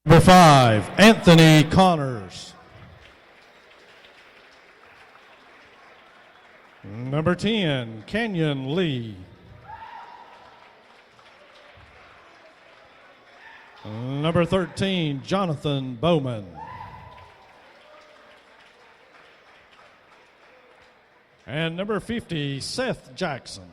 Number 5, Anthony Connors. Number 10, Kenyon Lee. Number 13, Jonathan Bowman. And number 50, Seth Jackson.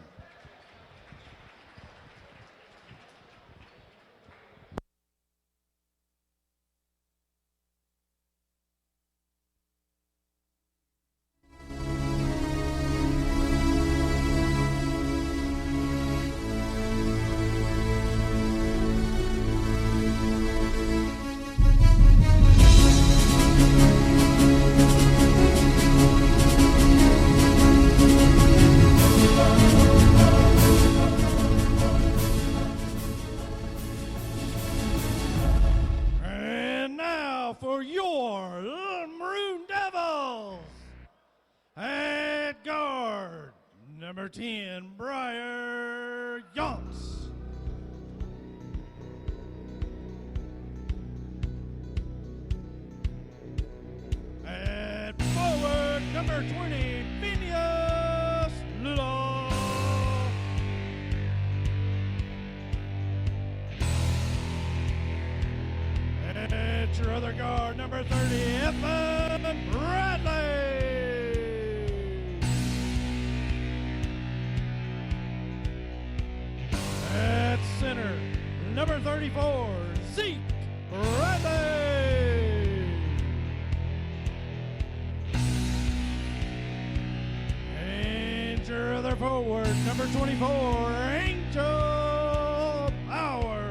For your Maroon Devils, at guard, number 10, Briar Yonts. At forward, number 20, Phineas Little. At your other guard, number 30, Evan Bradley. At center, number 34, Zeke Bradley. And your other forward, number 24, Angel Power.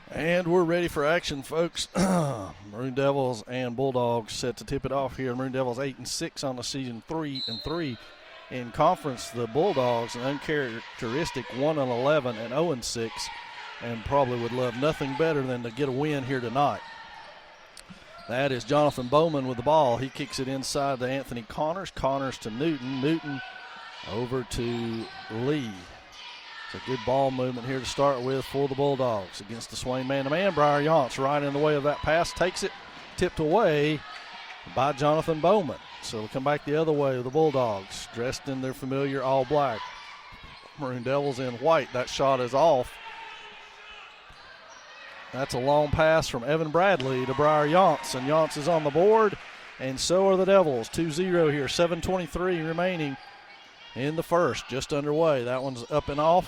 And we're ready for action, folks. Maroon Devils and Bulldogs set to tip it off here. Maroon Devils 8-6 on the season, 3-3 in conference. The Bulldogs an uncharacteristic 1-11 and 0-6, and probably would love nothing better than to get a win here tonight. That is Jonathan Bowman with the ball. He kicks it inside to Anthony Connors. Connors to Newton. Newton over to Lee. It's a good ball movement here to start with for the Bulldogs against the Swain man-to-man. Briar Yonts right in the way of that pass, takes it, tipped away by Jonathan Bowman. So we'll come back the other way of the Bulldogs, dressed in their familiar all black. Maroon Devils in white. That shot is off. That's a long pass from Evan Bradley to Briar Yonts, and Yonts is on the board, and so are the Devils. 2-0 here, 7:23 remaining in the first, just underway. That one's up and off.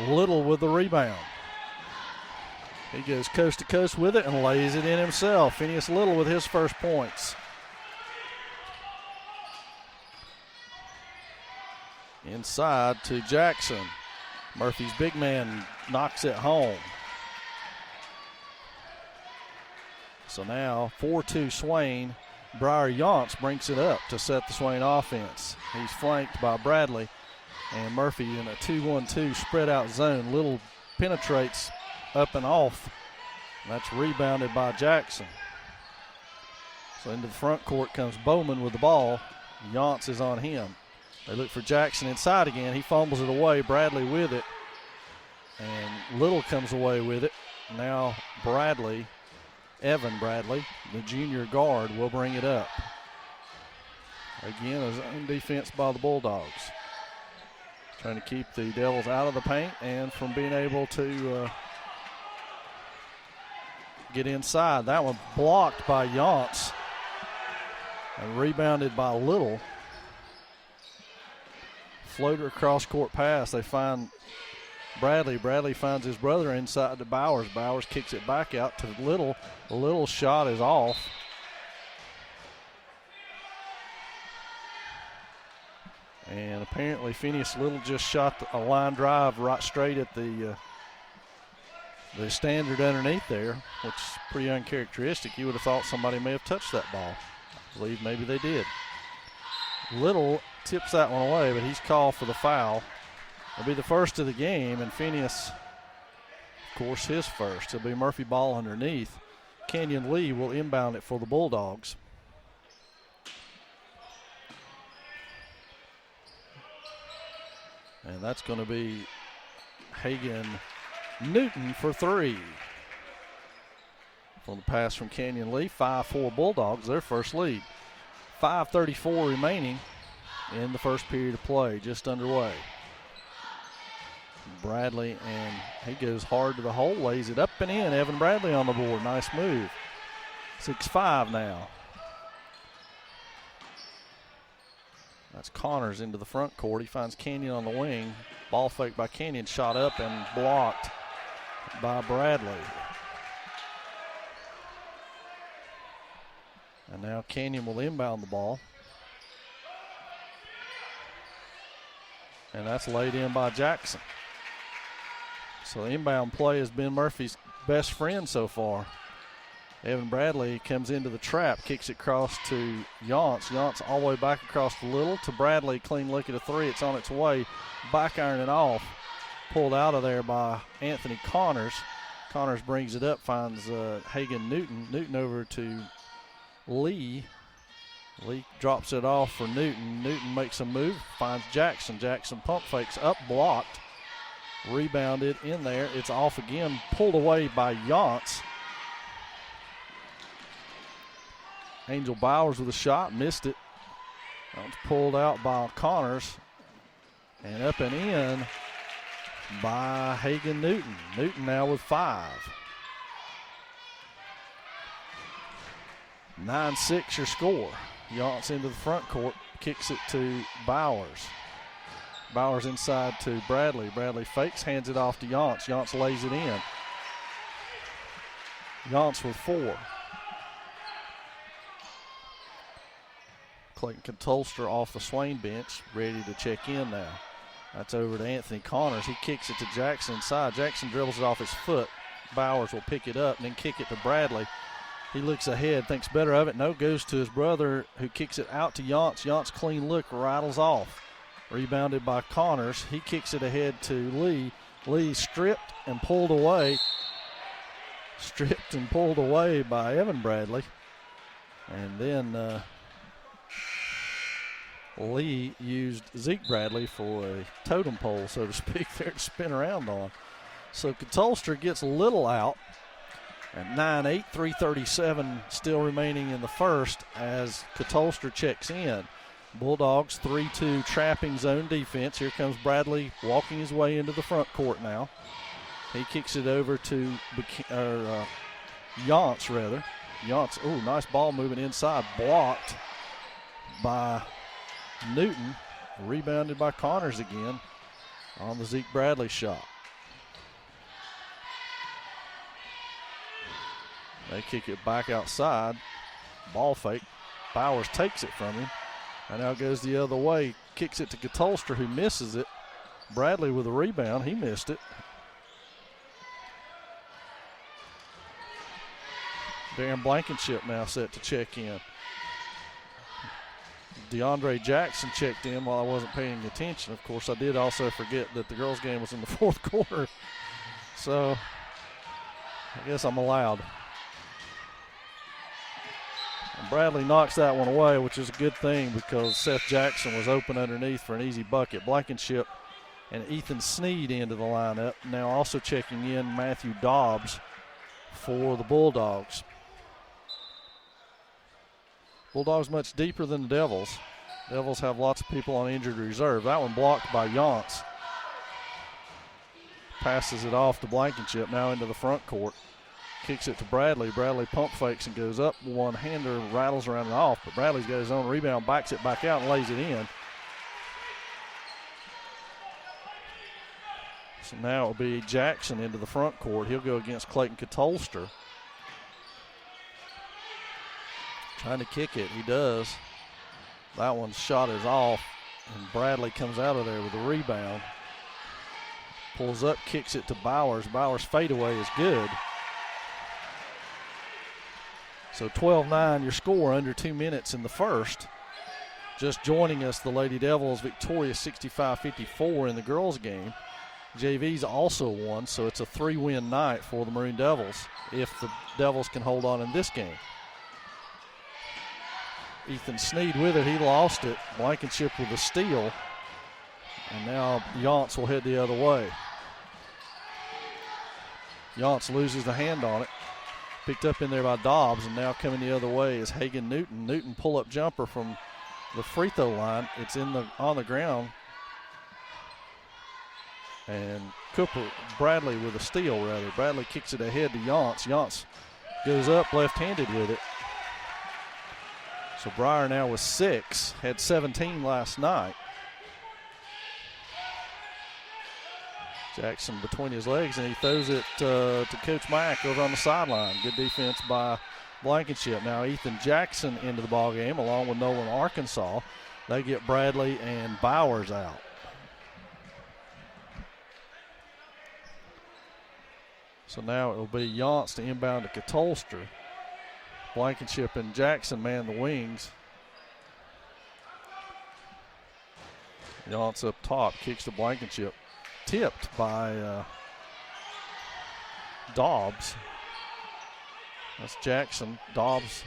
Little with the rebound. He goes coast to coast with it and lays it in himself. Phineas Little with his first points. Inside to Jackson. Murphy's big man knocks it home. So now 4-2 Swain. Briar Yonts brings it up to set the Swain offense. He's flanked by Bradley and Murphy in a 2-1-2 spread out zone. Little penetrates up and off. That's rebounded by Jackson. So into the front court comes Bowman with the ball. Yonts is on him. They look for Jackson inside again. He fumbles it away. Bradley with it. And Little comes away with it. Now Bradley, Evan Bradley, the junior guard, will bring it up. Again, a zone defense by the Bulldogs. Trying to keep the Devils out of the paint and from being able to get inside. That one blocked by Yonts and rebounded by Little. Floater across court pass. They find Bradley. Bradley finds his brother inside to Bowers. Bowers kicks it back out to Little. The Little shot is off. And apparently Phineas Little just shot a line drive right straight at the standard underneath there, which is pretty uncharacteristic. You would have thought somebody may have touched that ball. I believe maybe they did. Little tips that one away, but he's called for the foul. It'll be the first of the game, and Phineas, of course, his first. It'll be Murphy ball underneath. Kenyon Lee will inbound it for the Bulldogs. And that's going to be Hagan Newton for three. On the pass from Kenyon Lee, 5-4 Bulldogs, their first lead. 5:34 remaining in the first period of play, just underway. Bradley, and he goes hard to the hole, lays it up and in. Evan Bradley on the board, nice move. 6-5 now. That's Connors into the front court. He finds Kenyon on the wing. Ball fake by Kenyon, shot up and blocked by Bradley. And now Kenyon will inbound the ball. And that's laid in by Jackson. So the inbound play has been Murphy's best friend so far. Evan Bradley comes into the trap, kicks it across to Yance. Yance all the way back across the little to Bradley. Clean look at a three. It's on its way. Back iron it off. Pulled out of there by Anthony Connors. Connors brings it up, finds Hagan Newton. Newton over to Lee. Lee drops it off for Newton. Newton makes a move, finds Jackson. Jackson pump fakes up, blocked. Rebounded in there. It's off again, pulled away by Yance. Angel Bowers with a shot, missed it. That was pulled out by Connors. And up and in by Hagan Newton. Newton now with 5. 9-6 your score. Yance into the front court, kicks it to Bowers. Bowers inside to Bradley. Bradley fakes, hands it off to Yance. Yance lays it in. Yance with 4. Clayton Tolster off the Swain bench, ready to check in now. That's over to Anthony Connors. He kicks it to Jackson inside. Jackson dribbles it off his foot. Bowers will pick it up and then kick it to Bradley. He looks ahead, thinks better of it. No, goes to his brother who kicks it out to Yance. Yance clean look, rattles off. Rebounded by Connors. He kicks it ahead to Lee. Lee stripped and pulled away. Stripped and pulled away by Evan Bradley. And then Lee used Zeke Bradley for a totem pole, so to speak, there to spin around on. So Katolster gets a little out. At 9-8, 3:37 still remaining in the first as Katolster checks in. Bulldogs 3-2 trapping zone defense. Here comes Bradley walking his way into the front court now. He kicks it over to Yance, rather. Yance, oh, nice ball moving inside. Blocked by Newton. Rebounded by Connors again on the Zeke Bradley shot. They kick it back outside. Ball fake. Bowers takes it from him. And now goes the other way. Kicks it to Katolster, who misses it. Bradley with a rebound. He missed it. Darren Blankenship now set to check in. DeAndre Jackson checked in while I wasn't paying attention. Of course, I did also forget that the girls' game was in the fourth quarter. So I guess I'm allowed. Bradley knocks that one away, which is a good thing because Seth Jackson was open underneath for an easy bucket. Blankenship and Ethan Sneed into the lineup. Now also checking in Matthew Dobbs for the Bulldogs. Bulldogs much deeper than the Devils. Devils have lots of people on injured reserve. That one blocked by Yance. Passes it off to Blankenship, now into the front court. Kicks it to Bradley. Bradley pump fakes and goes up. One-hander rattles around and off, but Bradley's got his own rebound, backs it back out and lays it in. So now it'll be Jackson into the front court. He'll go against Clayton Katolster. Trying to kick it. He does. That one's shot is off, and Bradley comes out of there with a rebound. Pulls up, kicks it to Bowers. Bowers' fadeaway is good. So 12-9 your score, under 2 minutes in the first. just joining us, the Lady Devils victorious 65-54 in the girls' game. JV's also won, so it's a 3-win night for the Maroon Devils if the Devils can hold on in this game. Ethan Sneed with it. He lost it. Blankenship with a steal. And now Yance will head the other way. Yance loses the hand on it. Picked up in there by Dobbs, and now coming the other way is Hagan Newton. Newton pull-up jumper from the free throw line. It's on the ground. And Bradley with a steal, rather. Bradley kicks it ahead to Yance. Yance goes up left-handed with it. So Breyer now with 6, had 17 last night. Jackson between his legs, and he throws it to Coach Mack over on the sideline. Good defense by Blankenship. Now Ethan Jackson into the ballgame along with Nolan Arkansas. They get Bradley and Bowers out. So now it will be Yance to inbound to Katolster. Blankenship and Jackson man the wings. Yance up top, kicks to Blankenship. Tipped by Dobbs. That's Jackson. Dobbs.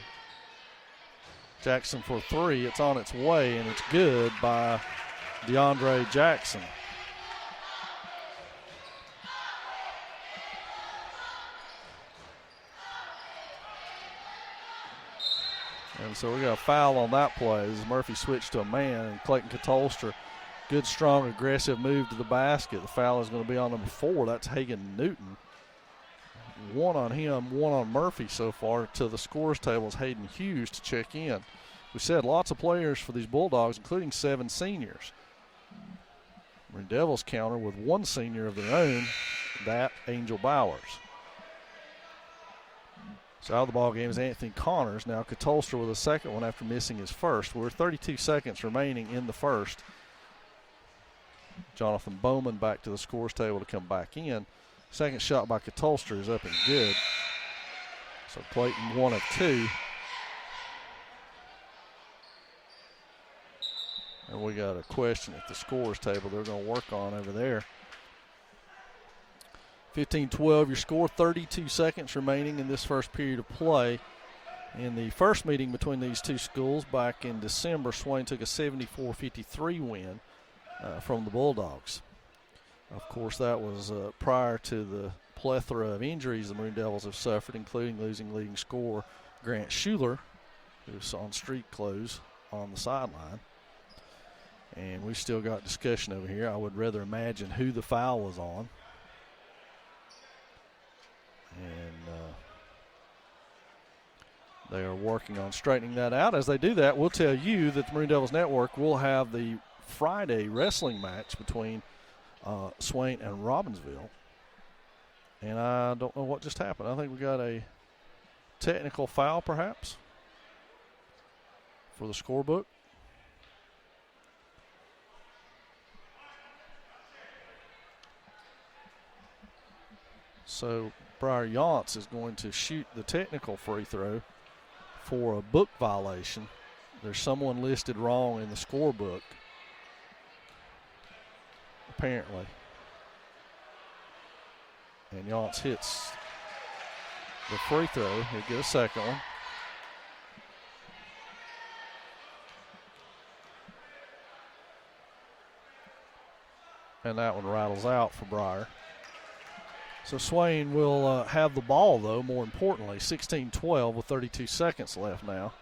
Jackson for 3. It's on its way, and it's good by DeAndre Jackson. And so we got a foul on that play as Murphy switched to a man, and Clayton Katolster, good, strong, aggressive move to the basket. The foul is going to be on number 4. That's Hagan Newton. 1 on him, 1 on Murphy so far. To the scores table is Hayden Hughes to check in. We said lots of players for these Bulldogs, including 7 seniors. Maroon Devils counter with 1 senior of their own, that Angel Bowers. So out of the ball game is Anthony Connors. Now Katolster with a second one after missing his first. We're 32 seconds remaining in the first. Jonathan Bowman back to the scores table to come back in. Second shot by Katolster is up and good. So Clayton 1 of 2. And we got a question at the scores table they're going to work on over there. 15-12 your score, 32 seconds remaining in this first period of play. In the first meeting between these two schools back in December, Swain took a 74-53 win from the Bulldogs. Of course, that was prior to the plethora of injuries the Maroon Devils have suffered, including losing leading scorer Grant Schuler, who's on street clothes on the sideline. And we've still got discussion over here. I would rather imagine who the foul was on. And they are working on straightening that out. As they do that, we'll tell you that the Maroon Devils Network will have the Friday wrestling match between Swain and Robbinsville. And I don't know what just happened. I think we got a technical foul, perhaps, for the scorebook. So Briar Yance is going to shoot the technical free throw for a book violation. There's someone listed wrong in the scorebook, apparently. And Yance hits the free throw. He'll get a second one. And that one rattles out for Briar. So Swain will have the ball, though, more importantly. 16-12 with 32 seconds left now.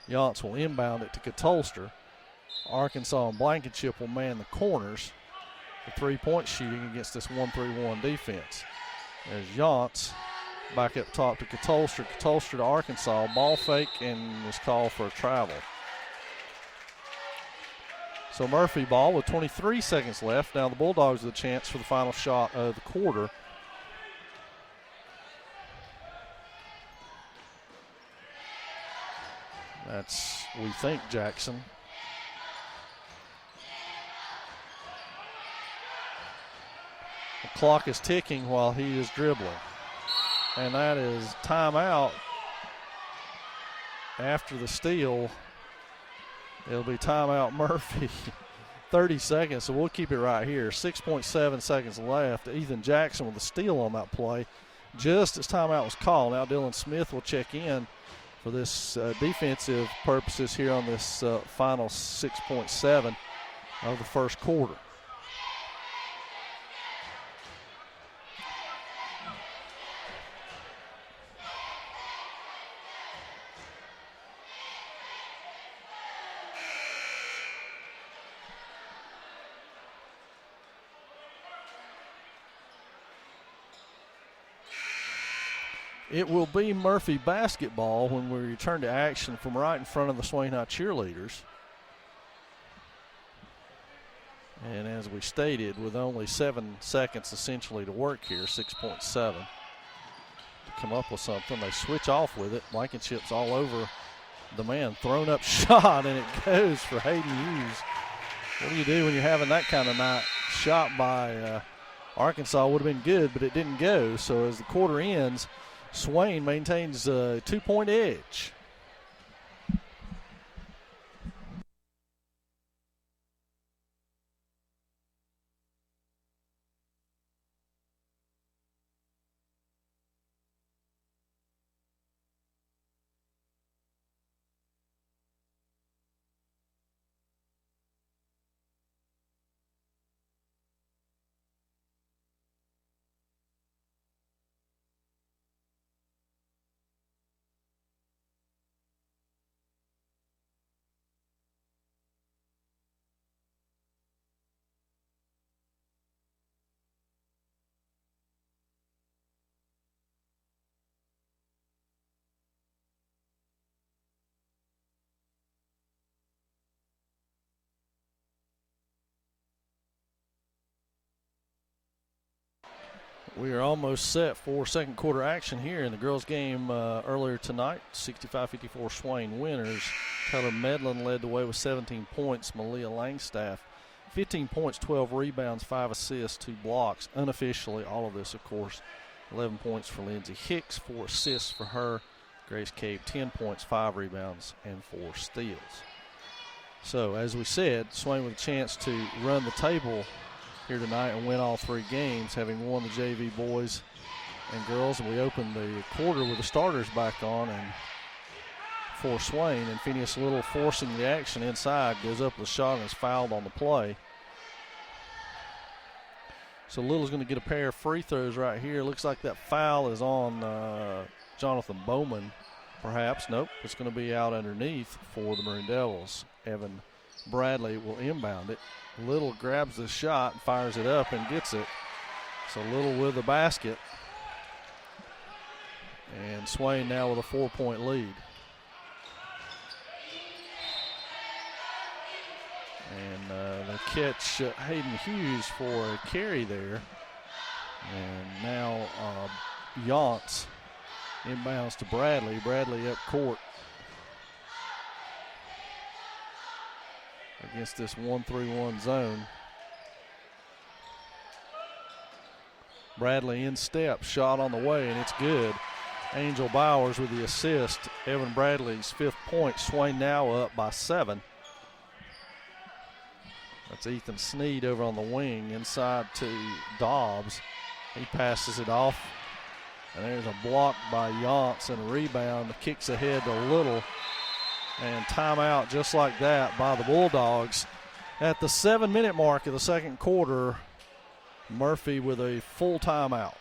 Yance will inbound it to Katolster. Arkansas and Blankenship will man the corners for three-point shooting against this 1-3-1 defense. There's Yance back up top to Katolster. Katolster to Arkansas. Ball fake and is called for a travel. So Murphy ball with 23 seconds left. Now the Bulldogs have the chance for the final shot of the quarter. That's, we think, Jackson. The clock is ticking while he is dribbling. And that is timeout after the steal It'll be timeout Murphy. 30 seconds, so we'll keep it right here. 6.7 seconds left. Ethan Jackson with a steal on that play. Just as timeout was called. Now Dylan Smith will check in for this defensive purposes here on this final 6.7 of the first quarter. It will be Murphy basketball when we return to action from right in front of the Swain High cheerleaders. And as we stated, with only 7 seconds essentially to work here, 6.7, to come up with something, they switch off with it. Blankenship's all over the man. Thrown up shot, and it goes for Hayden Hughes. What do you do when you're having that kind of night? Shot by Arkansas would have been good, but it didn't go. So as the quarter ends, Swain maintains a 2-point edge. We are almost set for second quarter action here in the girls' game earlier tonight. 65-54 Swain winners. Taylor Medlin led the way with 17 points. Malia Langstaff, 15 points, 12 rebounds, 5 assists, 2 blocks. Unofficially, all of this, of course, 11 points for Lindsay Hicks, 4 assists for her. Grace Cave, 10 points, 5 rebounds, and 4 steals. So, as we said, Swain with a chance to run the table here tonight and win all 3 games, having won the JV boys and girls. And we opened the quarter with the starters back on, and for Swain, and Phineas Little forcing the action inside, goes up with a shot and is fouled on the play. So Little's going to get a pair of free throws right here. Looks like that foul is on Jonathan Bowman, perhaps. Nope, it's going to be out underneath for the Maroon Devils. Evan Bradley will inbound it. Little grabs the shot, fires it up, and gets it. So Little with the basket. And Swain now with a 4-point lead. And they catch Hayden Hughes for a carry there. And now Yance inbounds to Bradley. Bradley up court against this 1-3-1 zone. Bradley in step, shot on the way, and it's good. Angel Bowers with the assist. Evan Bradley's 5th point. Swain now up by 7. That's Ethan Sneed over on the wing, inside to Dobbs. He passes it off, and there's a block by Yance and a rebound. The kicks ahead to Little. And timeout just like that by the Bulldogs. At the 7-minute mark of the second quarter, Murphy with a full timeout.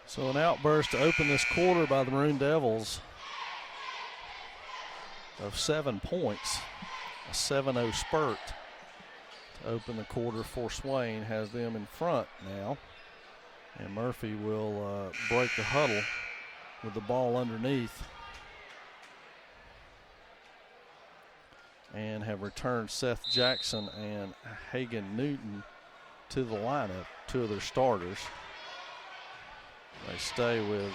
So an outburst to open this quarter by the Maroon Devils of 7 points, a 7-0 spurt. to open the quarter for Swain. Has them in front now. And Murphy will break the huddle with the ball underneath. And have returned Seth Jackson and Hagan Newton to the lineup, two of their starters. They stay with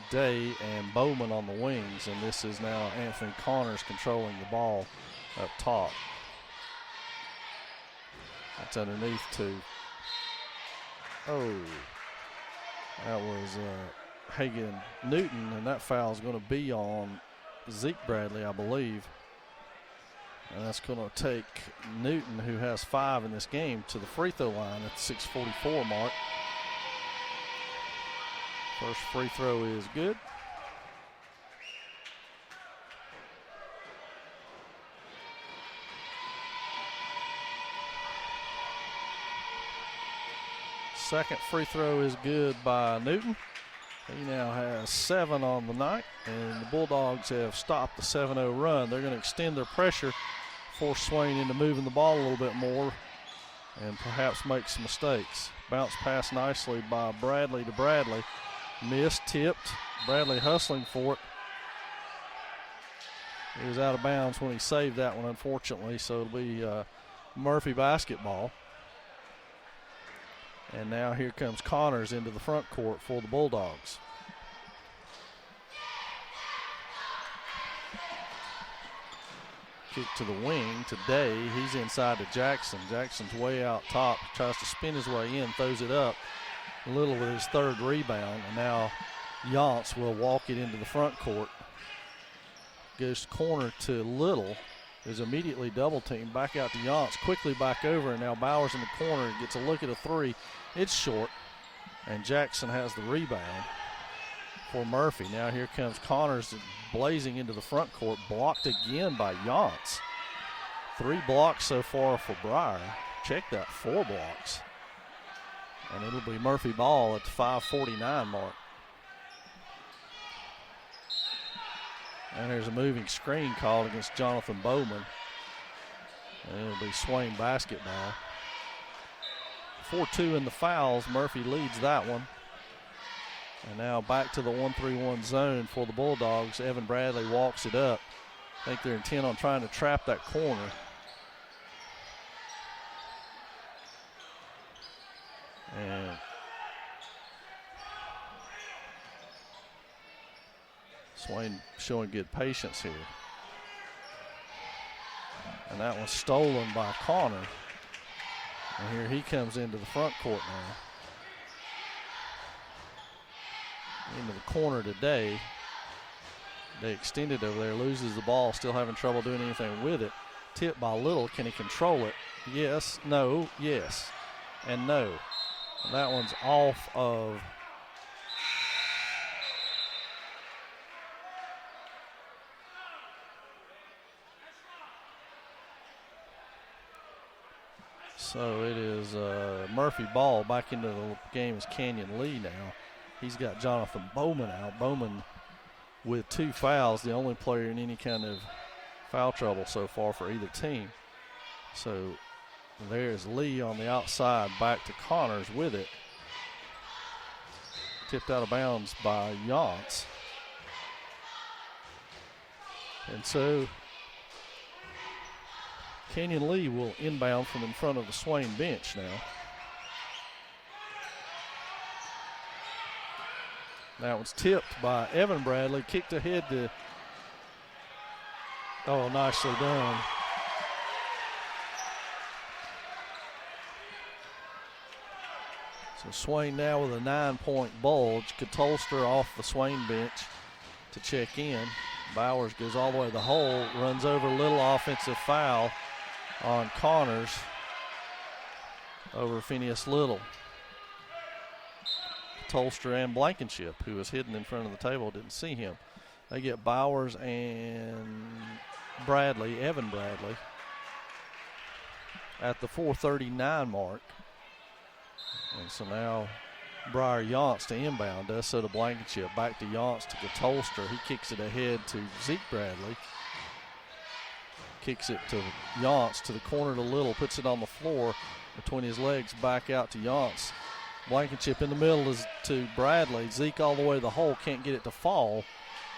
Day and Bowman on the wings, and this is now Anthony Connors controlling the ball up top. That's underneath to, that was Hagan Newton, and that foul is going to be on Zeke Bradley, I believe. And that's going to take Newton, who has 5 in this game, to the free throw line at the 6:44 mark. First free throw is good. Second free throw is good by Newton. He now has 7 on the night, and the Bulldogs have stopped the 7-0 run. They're going to extend their pressure, force Swain into moving the ball a little bit more, and perhaps make some mistakes. Bounce pass nicely by Bradley to Bradley. Missed, tipped. Bradley hustling for it. He was out of bounds when he saved that one, unfortunately, so it'll be Murphy basketball. And now here comes Connors into the front court for the Bulldogs. Kick to the wing today. He's inside to Jackson. Jackson's way out top. Tries to spin his way in, throws it up. Little with his third rebound. And now Yance will walk it into the front court. Goes corner to Little. Is immediately double teamed. Back out to Yance. Quickly back over. And now Bowers in the corner. Gets a look at a three. It's short. And Jackson has the rebound for Murphy. Now here comes Connors blazing into the front court. Blocked again by Yance. 3 blocks so far for Breyer. Check that, 4 blocks. And it'll be Murphy ball at the 5:49 mark. And there's a moving screen called against Jonathan Bowman. And it'll be Swain basketball. 4-2 in the fouls. Murphy leads that one. And now back to the 1-3-1 zone for the Bulldogs. Evan Bradley walks it up. I think they're intent on trying to trap that corner. And Swain showing good patience here. And that one's stolen by Connor. And here he comes into the front court now. Into the corner today. They extended over there, loses the ball, still having trouble doing anything with it. Tipped by Little. Can he control it? Yes, no, yes, and no. And that one's off of so it is Murphy ball. Back into the game is Canyon Lee now. He's got Jonathan Bowman out. Bowman with 2 fouls, the only player in any kind of foul trouble so far for either team. So there's Lee on the outside, back to Connors with it. Tipped out of bounds by Yance. And so Canyon Lee will inbound from in front of the Swain bench now. That one's tipped by Evan Bradley. Kicked ahead to, nicely done. So Swain now with a 9-point bulge. Katolster off the Swain bench to check in. Bowers goes all the way to the hole, runs over Little, offensive foul on Connors over Phineas Little. Tolster and Blankenship, who was hidden in front of the table, didn't see him. They get Bowers and Bradley, Evan Bradley, at the 4:39 mark. And so now Breyer Yance to inbound, does so to Blankenship. Back to Yance to Tolster. He kicks it ahead to Zeke Bradley. Kicks it to Yance to the corner to Little, puts it on the floor between his legs, back out to Yance. Blankenship in the middle is to Bradley. Zeke all the way to the hole, can't get it to fall.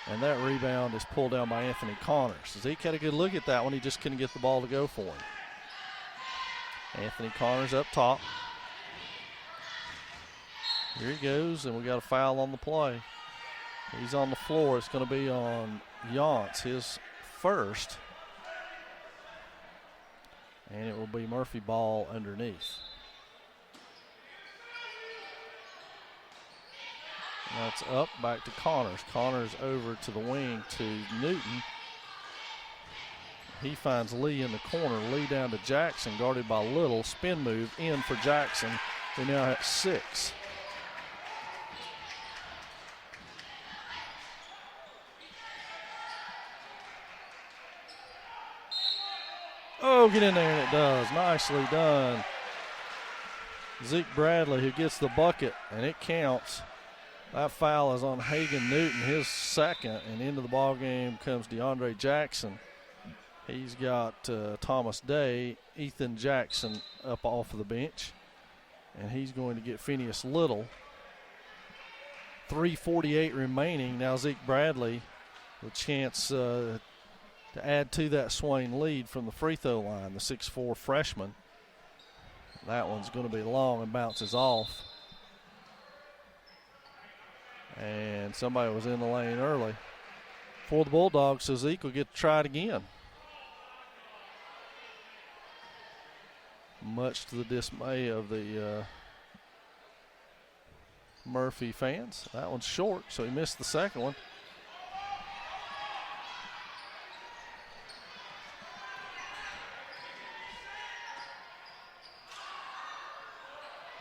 And that rebound is pulled down by Anthony Connors. Zeke had a good look at that one. He just couldn't get the ball to go for him. Anthony Connors up top. Here he goes, and we got a foul on the play. He's on the floor. It's going to be on Yance, his first. And it will be Murphy ball underneath. That's up, back to Connors. Connors over to the wing to Newton. He finds Lee in the corner. Lee down to Jackson, guarded by Little. Spin move in for Jackson. We now have 6. Oh, get in there, and it does. Nicely done. Zeke Bradley, who gets the bucket, and it counts. That foul is on Hagan Newton, his second, and into the ball game comes DeAndre Jackson. He's got Thomas Day, Ethan Jackson up off of the bench, and he's going to get Phineas Little. 3:48 remaining. Now Zeke Bradley with a chance to add to that Swain lead from the free throw line, the 6'4" freshman. That one's going to be long and bounces off. And somebody was in the lane early for the Bulldogs, so Zeke will get to try it again. Much to the dismay of the Murphy fans. That one's short, so he missed the second one.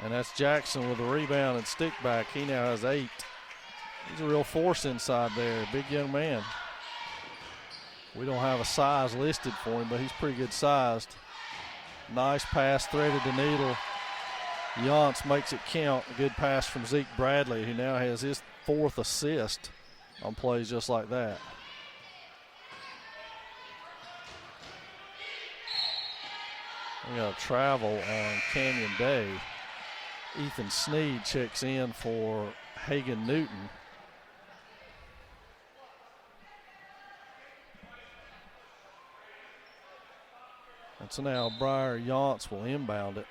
And that's Jackson with a rebound and stick back. He now has 8. He's a real force inside there, big young man. We don't have a size listed for him, but he's pretty good sized. Nice pass, threaded the needle. Yance makes it count. A good pass from Zeke Bradley, who now has his 4th assist on plays just like that. We got a travel on Canyon Day. Ethan Sneed checks in for Hagan Newton. And so now Briar Yance will inbound it.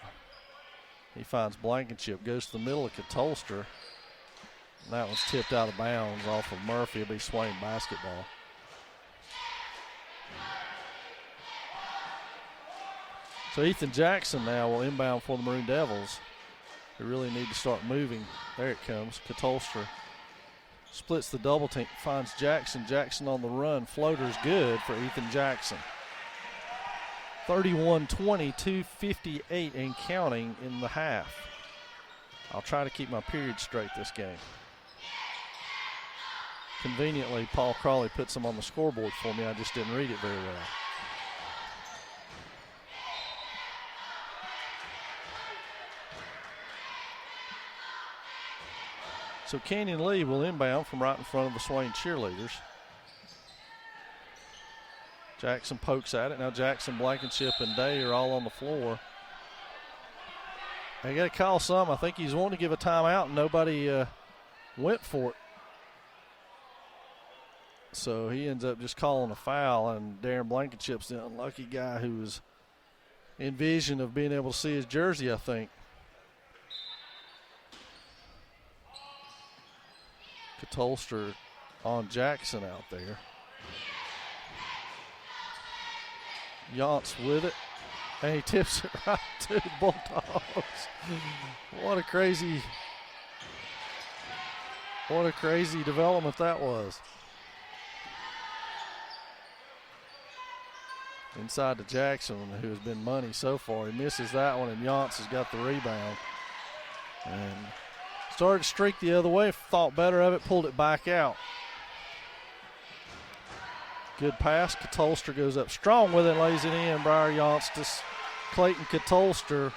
He finds Blankenship, goes to the middle of Katolster. And that one's tipped out of bounds off of Murphy. It'll be Swain basketball. So Ethan Jackson now will inbound for the Maroon Devils. They really need to start moving. There it comes. Katolster splits the double team, finds Jackson. Jackson on the run. Floater's good for Ethan Jackson. 31-20, 2:58 and counting in the half. I'll try to keep my period straight this game. Conveniently, Paul Crawley puts them on the scoreboard for me. I just didn't read it very well. So Canyon Lee will inbound from right in front of the Swain cheerleaders. Jackson pokes at it. Now Jackson, Blankenship, and Day are all on the floor. They got to call some. I think he's wanting to give a timeout, and nobody went for it. So he ends up just calling a foul, and Darren Blankenship's the unlucky guy who was in vision of being able to see his jersey, I think. Katolster on Jackson out there. Yance with it, and he tips it right to the Bulldogs. What a crazy development that was. Inside to Jackson, who has been money so far. He misses that one, and Yance has got the rebound. And started to streak the other way, thought better of it, pulled it back out. Good pass. Katolster goes up strong with it, lays it in. Briar Yance to Clayton Katolster,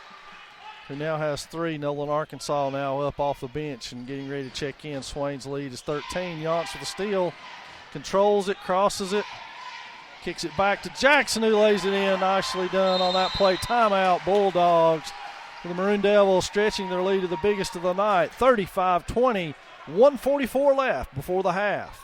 who now has 3. Nolan, Arkansas now up off the bench and getting ready to check in. Swain's lead is 13. Yance with the steal. Controls it, crosses it. Kicks it back to Jackson, who lays it in. Nicely done on that play. Timeout, Bulldogs. The Maroon Devils stretching their lead to the biggest of the night. 35-20, 1:44 left before the half.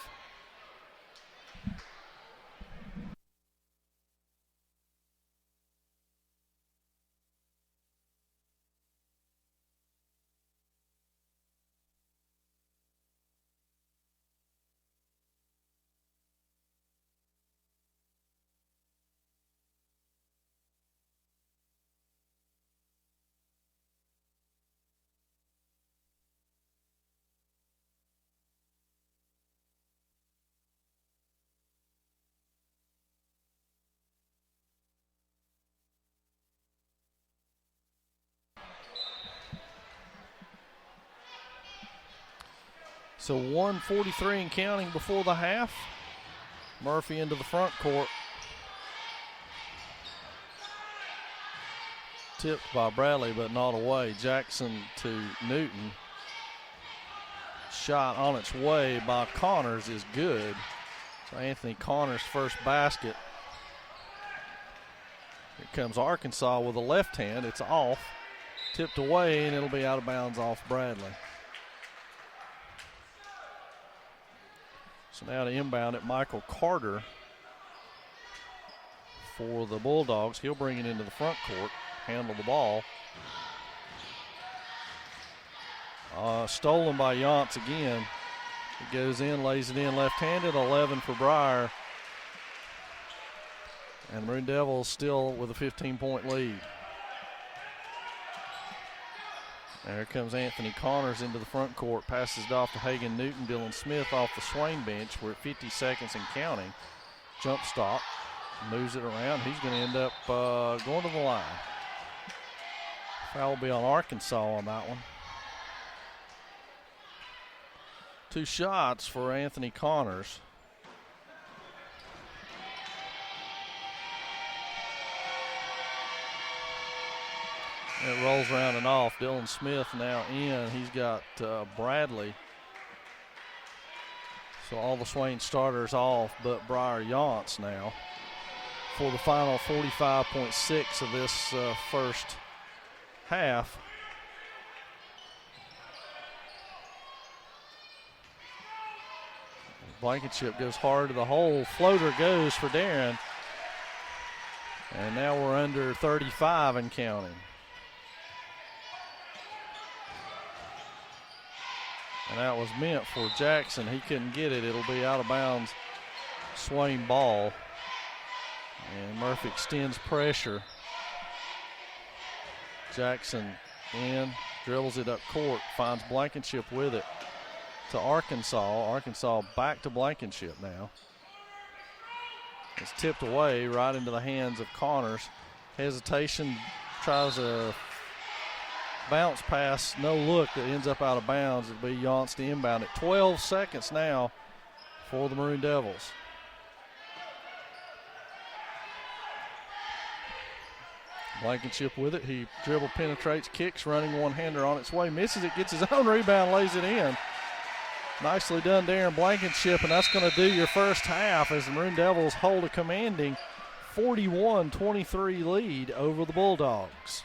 So 1:43 and counting before the half. Murphy into the front court. Tipped by Bradley, but not away. Jackson to Newton. Shot on its way by Connors is good. So Anthony Connors' first basket. Here comes Arkansas with a left hand. It's off. Tipped away, and it'll be out of bounds off Bradley. So now to inbound it, Michael Carter for the Bulldogs. He'll bring it into the front court, handle the ball. Stolen by Yance again. It goes in, lays it in left-handed, 11 for Breyer. And the Maroon Devils still with a 15-point lead. And here comes Anthony Connors into the front court, passes it off to Hagan Newton. Dylan Smith off the Swain bench. We're at 50 seconds and counting. Jump stop, moves it around. He's going to end up going to the line. Foul will be on Arkansas on that one. 2 shots for Anthony Connors. It rolls around and off. Dylan Smith now in. He's got Bradley. So all the Swain starters off, but Briar Yance now for the final 45.6 of this first half. Blankenship goes hard to the hole. Floater goes for Darren. And now we're under 35 and counting. And that was meant for Jackson. He couldn't get it. It'll be out of bounds. Swain ball. And Murphy extends pressure. Jackson in, dribbles it up court, finds Blankenship with it to Arkansas. Arkansas back to Blankenship now. It's tipped away right into the hands of Connors. Hesitation, tries a bounce pass, no look, that ends up out of bounds. It'll be Yance to inbound it. 12 seconds now for the Maroon Devils. Blankenship with it. He dribble penetrates, kicks, running one-hander on its way, misses it, gets his own rebound, lays it in. Nicely done, Darren Blankenship, and that's going to do your first half as the Maroon Devils hold a commanding 41-23 lead over the Bulldogs.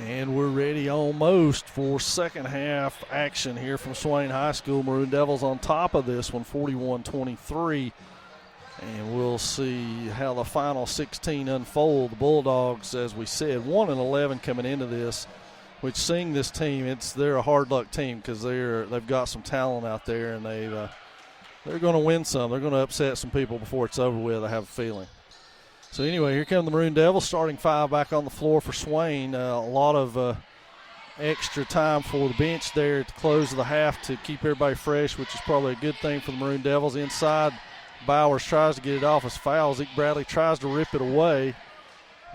And we're ready almost for second half action here from Swain High School. Maroon Devils on top of this one, 41-23. And we'll see how the final 16 unfold. The Bulldogs, as we said, 1-11 coming into this, which seeing this team, they're a hard luck team because they've got some talent out there, and they're going to win some. They're going to upset some people before it's over with, I have a feeling. So anyway, here come the Maroon Devils, starting five back on the floor for Swain. A lot of extra time for the bench there at the close of the half to keep everybody fresh, which is probably a good thing for the Maroon Devils. Inside, Bowers tries to get it off his foul. Zeke Bradley tries to rip it away,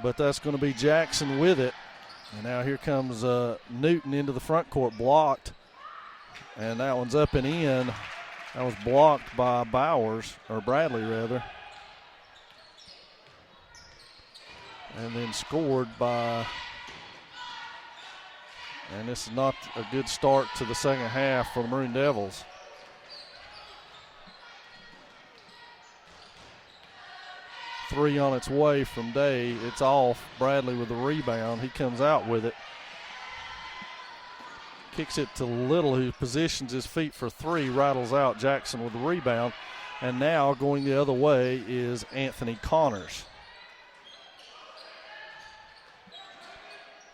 but that's going to be Jackson with it. And now here comes Newton into the front court, blocked. And that one's up and in. That was blocked by Bradley rather. And then scored by, and this is not a good start to the second half for the Maroon Devils. Three on its way from Day. It's off. Bradley with the rebound. He comes out with it. Kicks it to Little, who positions his feet for three. Rattles out. Jackson with the rebound. And now going the other way is Anthony Connors.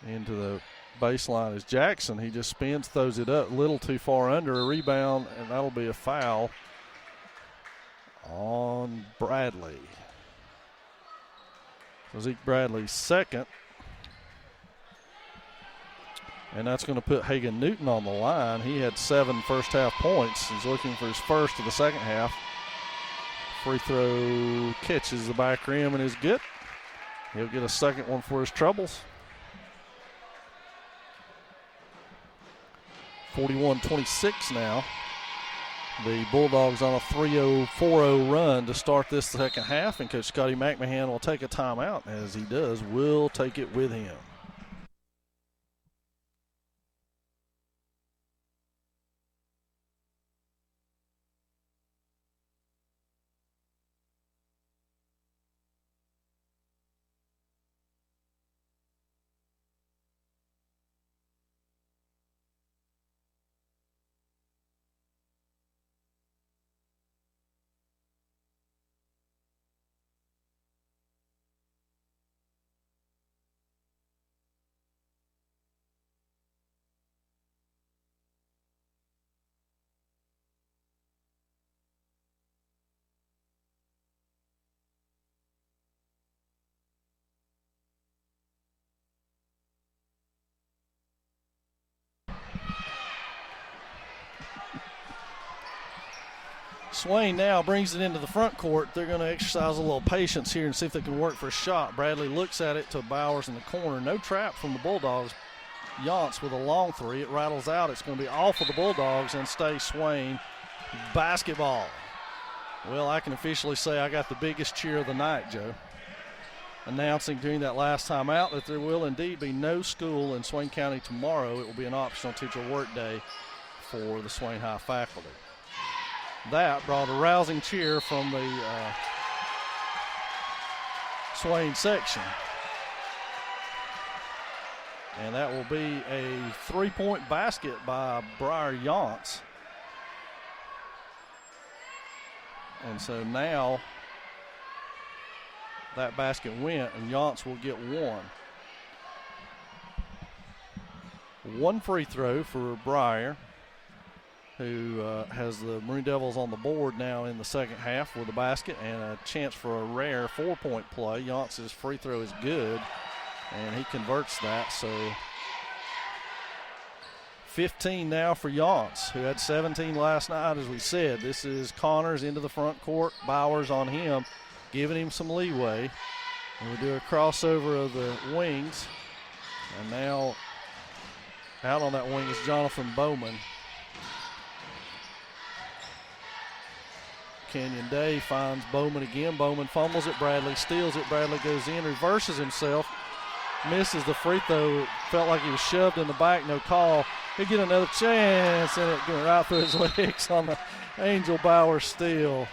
Into the baseline is Jackson. He just spins, throws it up. Little too far under. A rebound, and that'll be a foul on Bradley. Zeke Bradley's second. And that's going to put Hagan Newton on the line. He had 7 first half points. He's looking for his first of the second half. Free throw catches the back rim and is good. He'll get a second one for his troubles. 41-26 now. The Bulldogs on a 3-0-4-0 run to start this second half, and Coach Scotty McMahon will take a timeout. As he does, we'll take it with him. Swain now brings it into the front court. They're going to exercise a little patience here and see if they can work for a shot. Bradley looks at it to Bowers in the corner. No trap from the Bulldogs. Yance with a long three. It rattles out. It's going to be off of the Bulldogs and stay Swain basketball. Well, I can officially say I got the biggest cheer of the night, Joe. Announcing during that last time out that there will indeed be no school in Swain County tomorrow. It will be an optional teacher work day for the Swain High faculty. That brought a rousing cheer from the Swain section. And that will be a three-point basket by Briar Yance. And so now that basket went, and Yance will get one. One free throw for Briar, who has the Maroon Devils on the board now in the second half with a basket and a chance for a rare 4-point play. Yance's free throw is good, and he converts that. So 15 now for Yance, who had 17 last night, as we said. This is Connors into the front court, Bowers on him, giving him some leeway. And we do a crossover of the wings. And now out on that wing is Jonathan Bowman. Kenyon Day finds Bowman again. Bowman fumbles it. Bradley steals it. Bradley goes in, reverses himself, misses the free throw. Felt like he was shoved in the back. No call. He'll get another chance, and it going right through his legs on the Angel Bowers steal.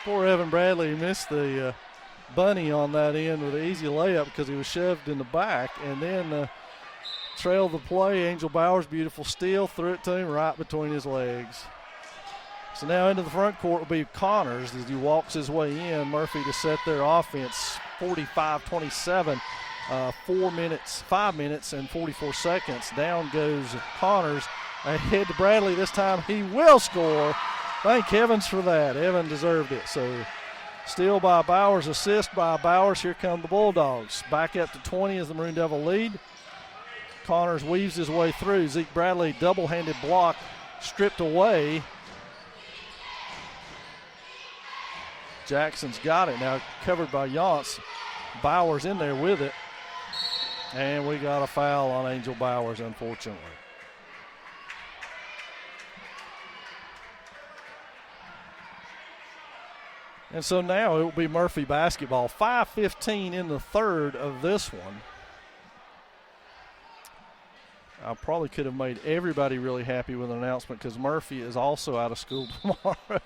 Poor Evan Bradley missed the bunny on that end with an easy layup because he was shoved in the back. And then trailed the play. Angel Bowers, beautiful steal, threw it to him right between his legs. So now into the front court will be Connors as he walks his way in. Murphy to set their offense, 45-27, 5 minutes and 44 seconds. Down goes Connors, ahead to Bradley. This time he will score. Thank Evans for that. Evan deserved it. So steal by Bowers, assist by Bowers. Here come the Bulldogs. Back up to 20 as the Maroon Devil lead. Connors weaves his way through. Zeke Bradley, double-handed block, stripped away. Jackson's got it now, covered by Yance. Bowers in there with it. And we got a foul on Angel Bowers, unfortunately. And so now it will be Murphy basketball. 5:15 in the third of this one. I probably could have made everybody really happy with an announcement because Murphy is also out of school tomorrow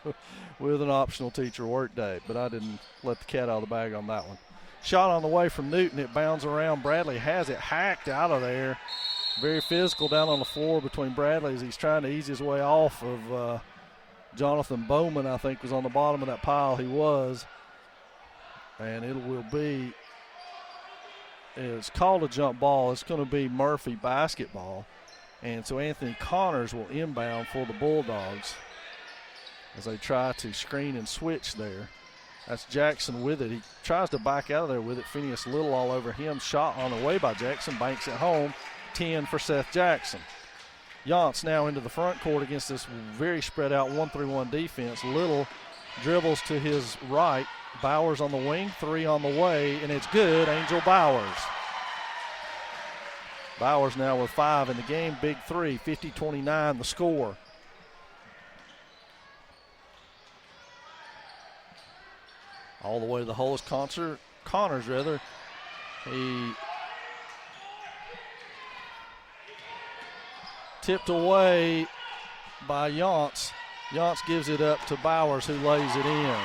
with an optional teacher work day, but I didn't let the cat out of the bag on that one. Shot on the way from Newton. It bounds around. Bradley has it hacked out of there. Very physical down on the floor between Bradley as he's trying to ease his way off of Jonathan Bowman, I think, was on the bottom of that pile. He was. And it will be, it's called a jump ball. It's going to be Murphy basketball. And so Anthony Connors will inbound for the Bulldogs as they try to screen and switch there. That's Jackson with it. He tries to back out of there with it. Phineas Little all over him. Shot on the way by Jackson. Banks it home. 10 for Seth Jackson. Yance now into the front court against this very spread out 1-3-1 defense. Little dribbles to his right. Bowers on the wing, 3 on the way, and it's good. Angel Bowers. Bowers now with 5 in the game. Big 3, 50-29 the score. All the way to the hole is Connors, rather. He tipped away by Yance. Yance gives it up to Bowers, who lays it in.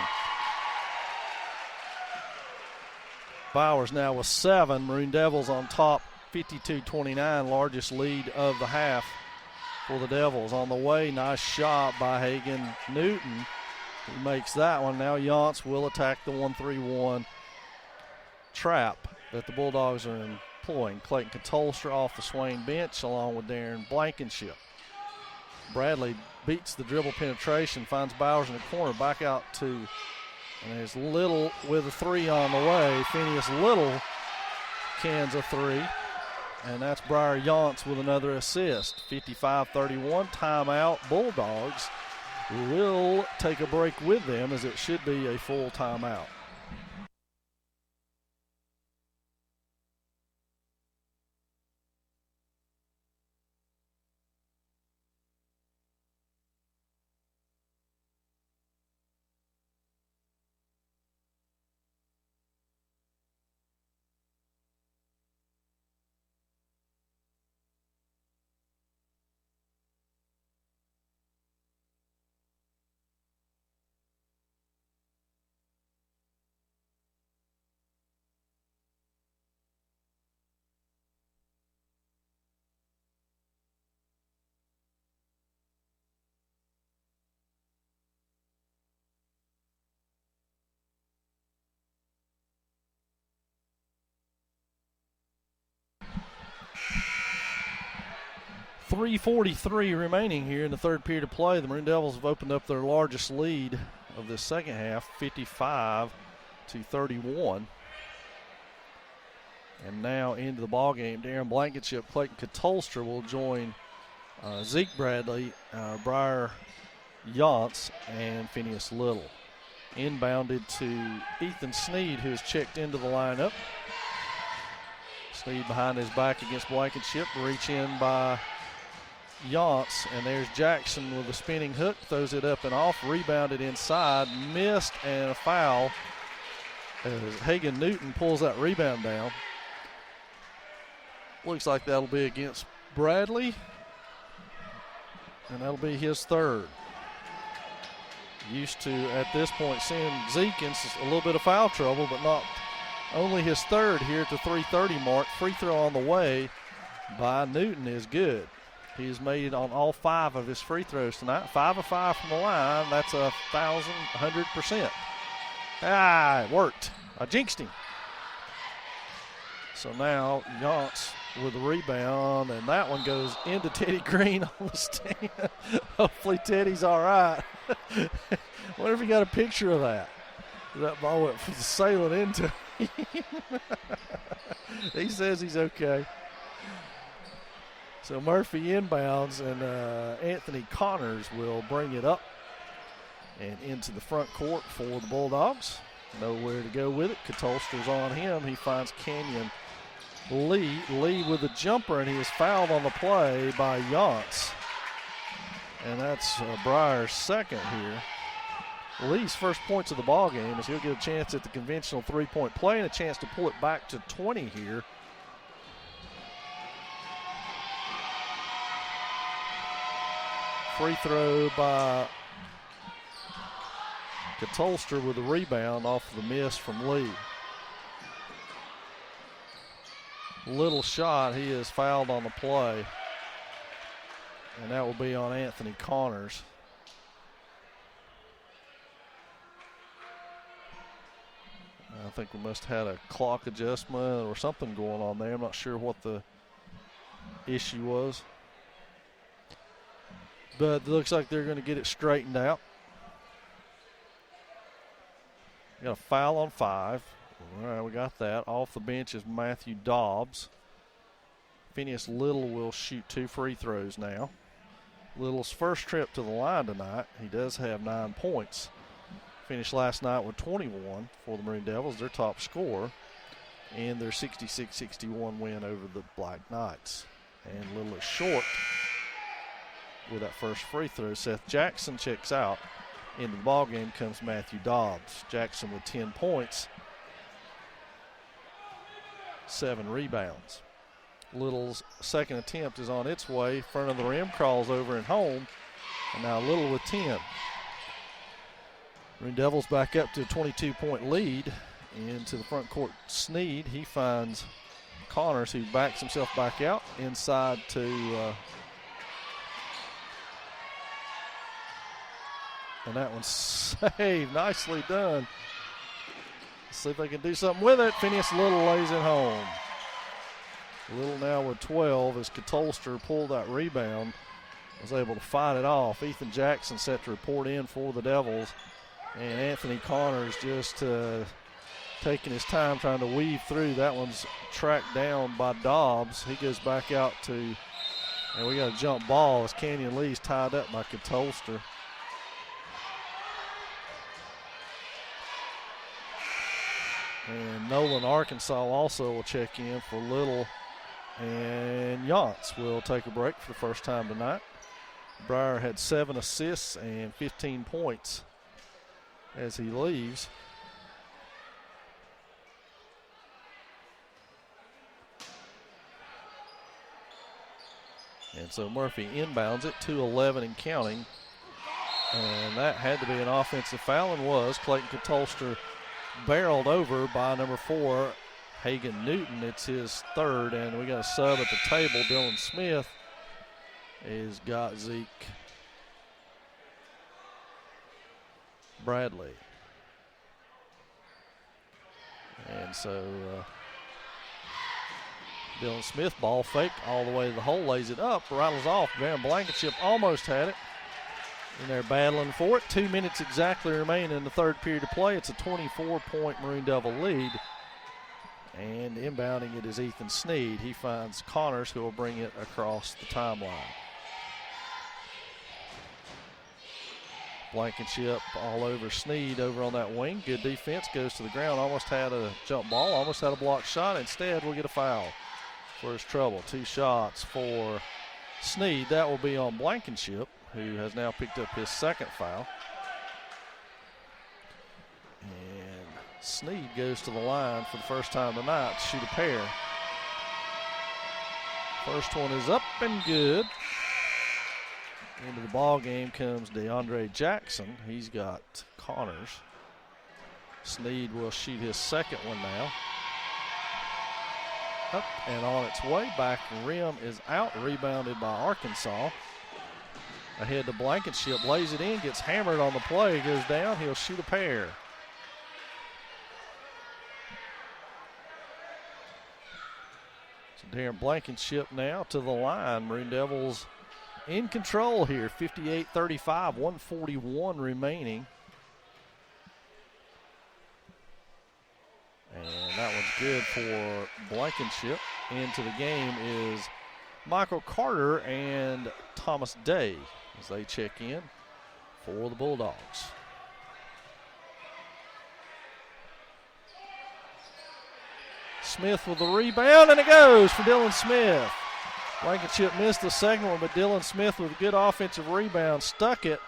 Bowers now with 7. Maroon Devils on top, 52-29, largest lead of the half for the Devils. On the way, nice shot by Hagan Newton. He makes that one. Now Yance will attack the 1-3-1 trap that the Bulldogs are employing. Clayton Catolstra off the Swain bench along with Darren Blankenship. Bradley beats the dribble penetration, finds Bowers in the corner, back out to, and there's Little with a 3 on the way. Phineas Little cans a 3, and that's Briar Yance with another assist. 55-31, timeout. Bulldogs will take a break with them as it should be a full timeout. .343 remaining here in the third period of play. The Maroon Devils have opened up their largest lead of the second half, 55-31. And now into the ball game, Darren Blankenship, Clayton Catolstra will join Zeke Bradley, Briar Yance, and Phineas Little. Inbounded to Ethan Sneed, who has checked into the lineup. Sneed behind his back against Blankenship, reach in by Yance, and there's Jackson with a spinning hook, throws it up and off, rebounded inside, missed, and a foul as Hagan Newton pulls that rebound down. Looks like that'll be against Bradley, and that'll be his third. Used to, at this point, seeing Zeke in a little bit of foul trouble, but not only his third here at the 3:30 mark. Free throw on the way. by Newton is good. He has made on all 5 of his free throws tonight. 5 of 5 from the line. That's 1,100%. It worked. I jinxed him. So now Yance with the rebound, and that one goes into Teddy Green on the stand. Hopefully Teddy's all right. Wonder if he got a picture of that. That ball went sailing into him. He says he's okay. So Murphy inbounds, and Anthony Connors will bring it up and into the front court for the Bulldogs. Nowhere to go with it. Katolster's on him. He finds Kenyon Lee. Lee with a jumper, and he is fouled on the play by Yance. And that's Breyer's second here. Lee's first points of the ball game as he'll get a chance at the conventional three-point play and a chance to pull it back to 20 here. Free throw by Katolster with a rebound off the miss from Lee. Little shot, he is fouled on the play. And that will be on Anthony Connors. I think we must have had a clock adjustment or something going on there. I'm not sure what the issue was. But it looks like they're going to get it straightened out. Got a foul on 5. All right, we got that. Off the bench is Matthew Dobbs. Phineas Little will shoot 2 free throws now. Little's first trip to the line tonight. He does have 9 points. Finished last night with 21 for the Maroon Devils, their top scorer, in their 66-61 win over the Black Knights. And Little is short with that first free throw. Seth Jackson checks out. Into the ball game comes Matthew Dobbs. Jackson with 10 points, 7 rebounds. Little's second attempt is on its way. Front of the rim, crawls over and home. And now Little with 10. Maroon Devils back up to a 22-point lead. Into the front court, Sneed. He finds Connors, who backs himself back out inside to and that one's saved. Nicely done. Let's see if they can do something with it. Phineas Little lays it home. Little now with 12 as Katolster pulled that rebound. Was able to fight it off. Ethan Jackson set to report in for the Devils. And Anthony Connors just taking his time trying to weave through. That one's tracked down by Dobbs. He goes back out to, and we got a jump ball as Kenyon Lee's tied up by Katolster. And Nolan Arkansas also will check in for Little. And Yance will take a break for the first time tonight. Breyer had 7 assists and 15 points as he leaves. And so Murphy inbounds it, 2:11 and counting. And that had to be an offensive foul, and was. Clayton Katolster barreled over by number 4, Hagan Newton. It's his third, and we got a sub at the table. Dylan Smith has got Zeke Bradley. And so Dylan Smith, ball fake all the way to the hole, lays it up, rattles off. Van Blankenship almost had it. And they're battling for it. 2 minutes exactly remain in the third period of play. It's a 24-point Maroon Devil lead. And inbounding it is Ethan Sneed. He finds Connors, who will bring it across the timeline. Blankenship all over Sneed over on that wing. Good defense, goes to the ground. Almost had a jump ball, almost had a blocked shot. Instead, we'll get a foul for his trouble. 2 shots for Sneed. That will be on Blankenship, who has now picked up his second foul. And Sneed goes to the line for the first time tonight to shoot a pair. First one is up and good. Into the ball game comes DeAndre Jackson. He's got Connors. Sneed will shoot his second one now. up and on its way. Back rim is out, rebounded by Arkansas. Ahead to Blankenship, lays it in, gets hammered on the play, goes down, he'll shoot a pair. So Darren Blankenship now to the line. Maroon Devils in control here, 58-35, 1:41 remaining. And that one's good for Blankenship. Into the game is Michael Carter and Thomas Day as they check in for the Bulldogs. Smith with the rebound, and it goes for Dylan Smith. Blankenship missed the second one, but Dylan Smith with a good offensive rebound stuck it,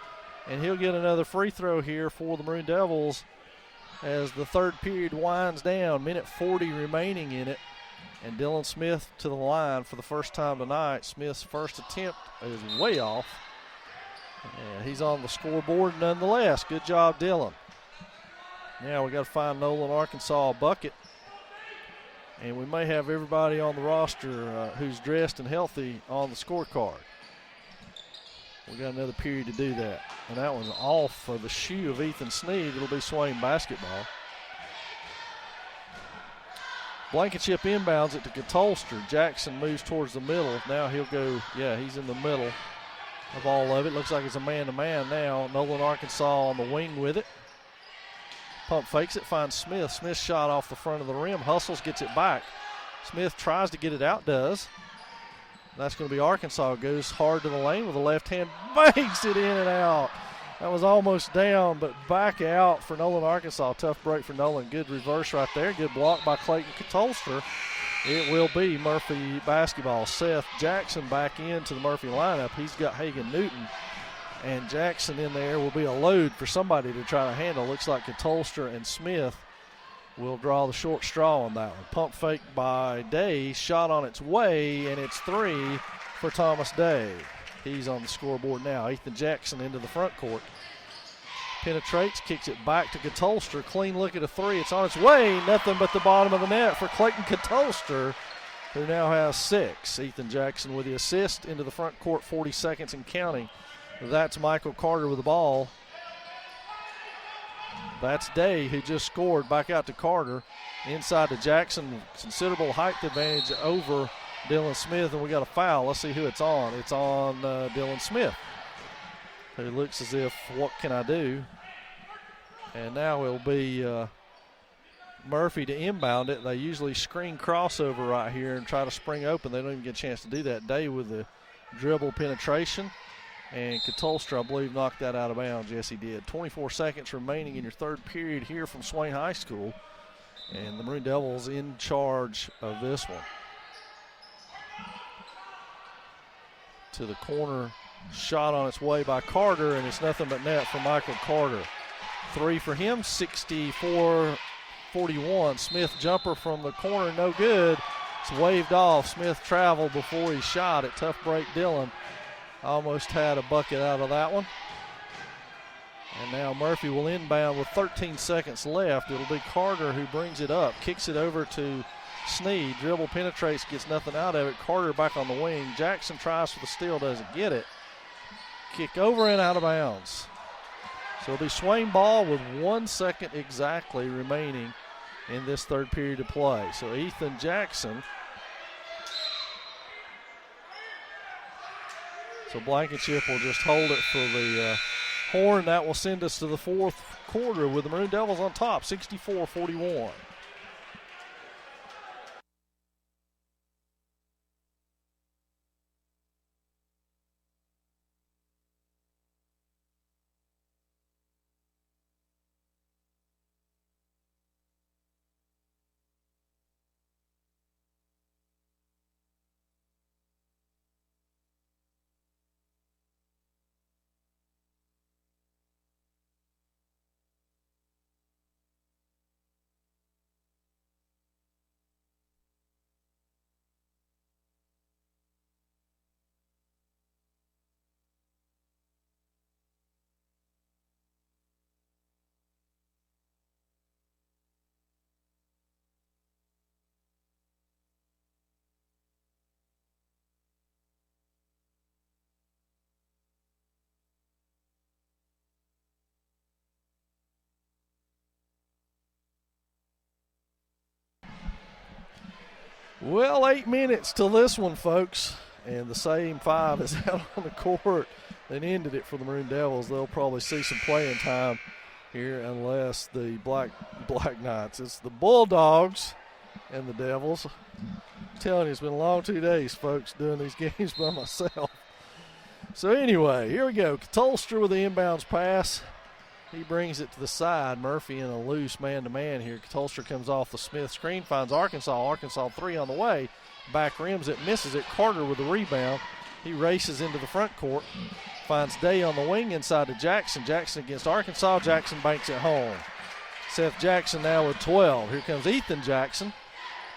and he'll get another free throw here for the Maroon Devils as the third period winds down. Minute 40 remaining in it, and Dylan Smith to the line for the first time tonight. Smith's first attempt is way off, and he's on the scoreboard nonetheless. Good job, Dylan. Now we got to find Nolan, Arkansas a bucket. And we may have everybody on the roster who's dressed and healthy on the scorecard. We got another period to do that. And that one's off for the shoe of Ethan Sneed. It'll be Swain basketball. Blankenship inbounds it to Catolster. Jackson moves towards the middle. Now he'll go, he's in the middle of all of it. Looks like it's a man-to-man now. Nolan, Arkansas on the wing with it. Pump fakes it, finds Smith. Smith shot off the front of the rim, hustles, gets it back. Smith tries to get it out, does. That's going to be Arkansas. Goes hard to the lane with the left hand, banks it in and out. That was almost down, but back out for Nolan, Arkansas. Tough break for Nolan. Good reverse right there. Good block by Clayton Catolster. It will be Murphy basketball. Seth Jackson back into the Murphy lineup. He's got Hagan Newton. And Jackson in there will be a load for somebody to try to handle. Looks like Catolster and Smith will draw the short straw on that one. Pump fake by Day, shot on its way, and it's three for Thomas Day. He's on the scoreboard now. Ethan Jackson into the front court. Penetrates, kicks it back to Catolster. Clean look at a three. It's on its way. Nothing but the bottom of the net for Clayton Catolster, who now has 6. Ethan Jackson with the assist into the front court, 40 seconds and counting. That's Michael Carter with the ball. That's Day, who just scored. Back out to Carter. Inside to Jackson. Considerable height advantage over Dylan Smith, and we got a foul. Let's see who it's on. It's on Dylan Smith, who looks as if, what can I do? And now it'll be Murphy to inbound it. They usually screen crossover right here and try to spring open. They don't even get a chance to do that. Day with the dribble penetration. And Catolster, I believe, knocked that out of bounds. Yes, he did. 24 seconds remaining in your third period here from Swain High School. And the Maroon Devils in charge of this one. To the corner, shot on its way by Carter, and it's nothing but net for Michael Carter. 3 for him, 64-41. Smith jumper from the corner, no good. It's waved off. Smith traveled before he shot it. Tough break, Dylan. Almost had a bucket out of that one. And now Murphy will inbound with 13 seconds left. It'll be Carter who brings it up, kicks it over to Sneed. Dribble penetrates, gets nothing out of it. Carter back on the wing. Jackson tries for the steal, doesn't get it. Kick over and out of bounds. So it'll be Swain ball with 1 second exactly remaining in this third period of play. So Ethan Jackson. So Blankenship will just hold it for the horn. That will send us to the fourth quarter with the Maroon Devils on top, 64-41. Well, 8 minutes till this one, folks. And the same 5 is out on the court that ended it for the Maroon Devils. They'll probably see some playing time here unless the Black Knights. It's the Bulldogs and the Devils. I'm telling you, it's been a long 2 days, folks, doing these games by myself. So anyway, here we go. Katolster with the inbounds pass. He brings it to the side. Murphy in a loose man-to-man here. Katolster comes off the Smith screen, finds Arkansas. Arkansas 3 on the way. Back rims it, misses it. Carter with the rebound. He races into the front court. Finds Day on the wing inside to Jackson. Jackson against Arkansas. Jackson banks it home. Seth Jackson now with 12. Here comes Ethan Jackson.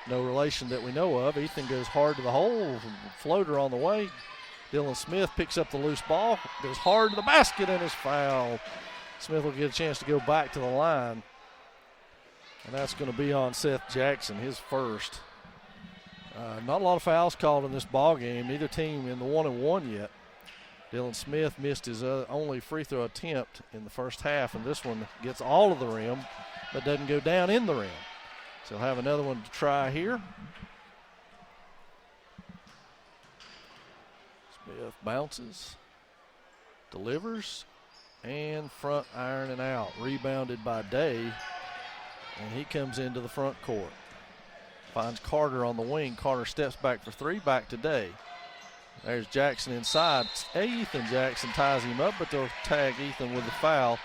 No relation that we know of. Ethan goes hard to the hole. Floater on the way. Dylan Smith picks up the loose ball. Goes hard to the basket and is fouled. Smith will get a chance to go back to the line. And that's going to be on Seth Jackson, his first. Not a lot of fouls called in this ball game. Neither team in the 1-and-1 yet. Dylan Smith missed his only free throw attempt in the first half, and this one gets all of the rim, but doesn't go down in the rim. So he'll have another one to try here. Smith bounces, delivers, and front iron and out. Rebounded by Day, and he comes into the front court. Finds Carter on the wing. Carter steps back for 3, back to Day. There's Jackson inside. Ethan Jackson ties him up, but they'll tag Ethan with the foul.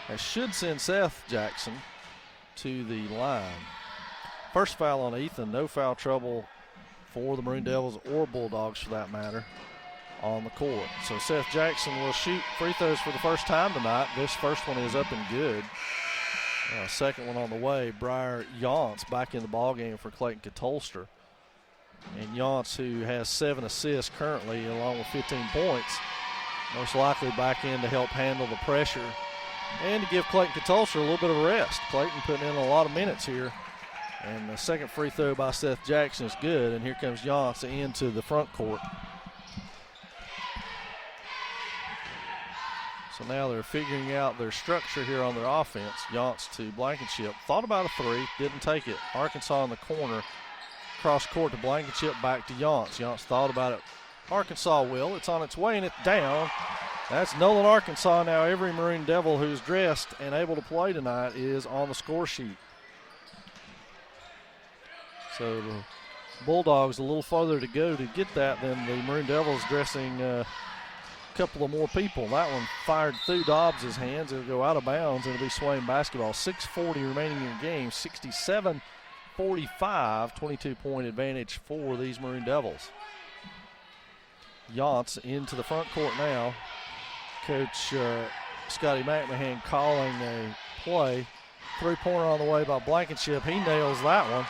That should send Seth Jackson to the line. First foul on Ethan. No foul trouble for the Maroon Devils or Bulldogs for that matter on the court. So Seth Jackson will shoot free throws for the first time tonight. This first one is up and good. Second one on the way. Briar Yance back in the ballgame for Clayton Katolster. And Yance, who has 7 assists currently along with 15 points, most likely back in to help handle the pressure and to give Clayton Katolster a little bit of a rest. Clayton putting in a lot of minutes here. And the second free throw by Seth Jackson is good. And here comes Yance into the front court. So now they're figuring out their structure here on their offense. Yance to Blankenship. Thought about a 3, didn't take it. Arkansas in the corner. Cross court to Blankenship, back to Yance. Yance thought about it. Arkansas will. It's on its way and it's down. That's Nolan, Arkansas. Now every Maroon Devil who's dressed and able to play tonight is on the score sheet. So the Bulldogs a little further to go to get that than the Maroon Devils dressing couple of more people. That one fired through Dobbs' hands. It'll go out of bounds. It'll be Swain basketball. 6:40 remaining in the game. 67-45, 22-point advantage for these Maroon Devils. Yance into the front court now. Coach Scotty McMahon calling a play. 3-pointer on the way by Blankenship. He nails that one.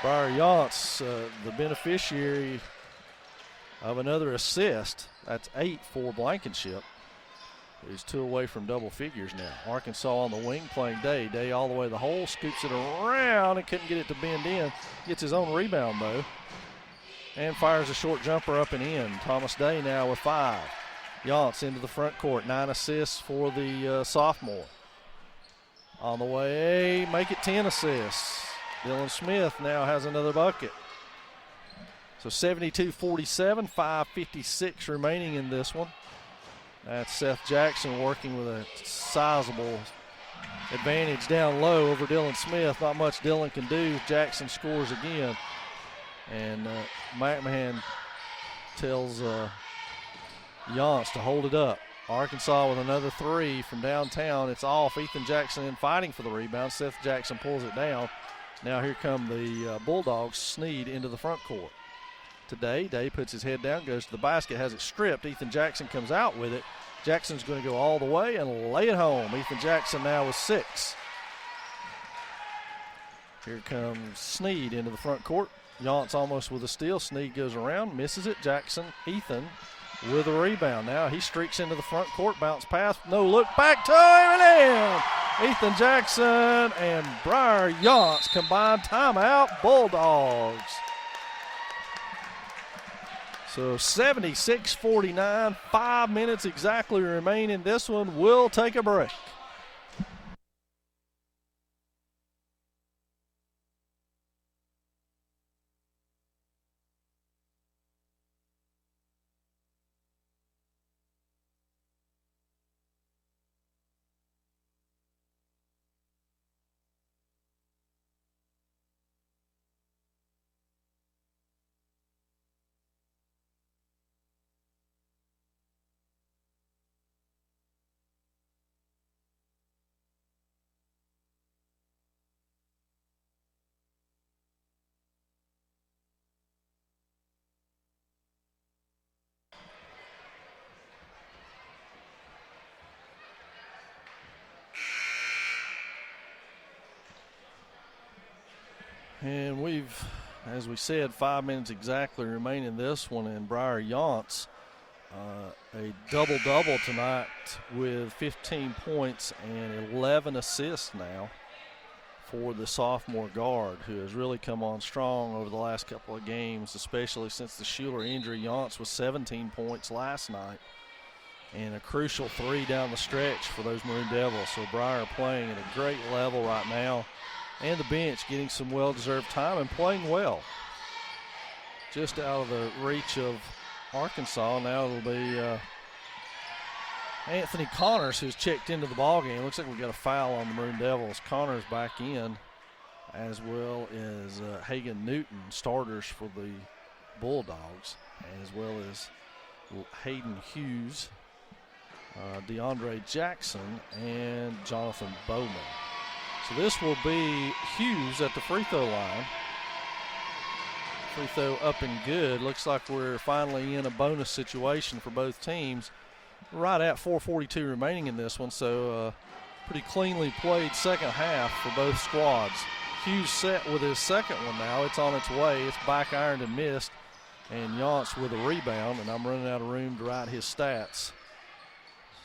Briar Yance, the beneficiary of another assist. That's 8 for Blankenship. He's 2 away from double figures now. Arkansas on the wing playing Day. Day all the way to the hole, scoops it around and couldn't get it to bend in. Gets his own rebound though. And fires a short jumper up and in. Thomas Day now with 5. Yance into the front court. 9 assists for the sophomore. On the way, make it 10 assists. Dylan Smith now has another bucket. So 72-47, 5:56 remaining in this one. That's Seth Jackson working with a sizable advantage down low over Dylan Smith. Not much Dylan can do. Jackson scores again. And McMahon tells Yance to hold it up. Arkansas with another 3 from downtown. It's off. Ethan Jackson in fighting for the rebound. Seth Jackson pulls it down. Now here come the Bulldogs. Sneed into the front court. Today, Day puts his head down, goes to the basket, has it stripped. Ethan Jackson comes out with it. Jackson's going to go all the way and lay it home. Ethan Jackson now with 6. Here comes Sneed into the front court. Yance almost with a steal. Sneed goes around, misses it. Jackson, Ethan with a rebound. Now he streaks into the front court, bounce pass, no look, back to him and in. Ethan Jackson and Briar Yance combined timeout, Bulldogs. So 76-49, 5 minutes exactly remain in this one. We'll take a break. And we've, as we said, 5 minutes exactly remaining in this one, and Briar Yance, a double-double tonight with 15 points and 11 assists now for the sophomore guard, who has really come on strong over the last couple of games, especially since the Schuler injury. Yance was 17 points last night and a crucial 3 down the stretch for those Maroon Devils. So Briar playing at a great level right now, and the bench getting some well-deserved time and playing well. Just out of the reach of Arkansas. Now it'll be Anthony Connors, who's checked into the ballgame. Looks like we got a foul on the Maroon Devils. Connors back in, as well as Hagan Newton, starters for the Bulldogs, as well as Hayden Hughes, DeAndre Jackson, and Jonathan Bowman. So this will be Hughes at the free throw line. Free throw up and good. Looks like we're finally in a bonus situation for both teams. Right at 4:42 remaining in this one, so pretty cleanly played second half for both squads. Hughes set with his second one now. It's on its way. It's back ironed and missed. And Yance with a rebound, and I'm running out of room to write his stats.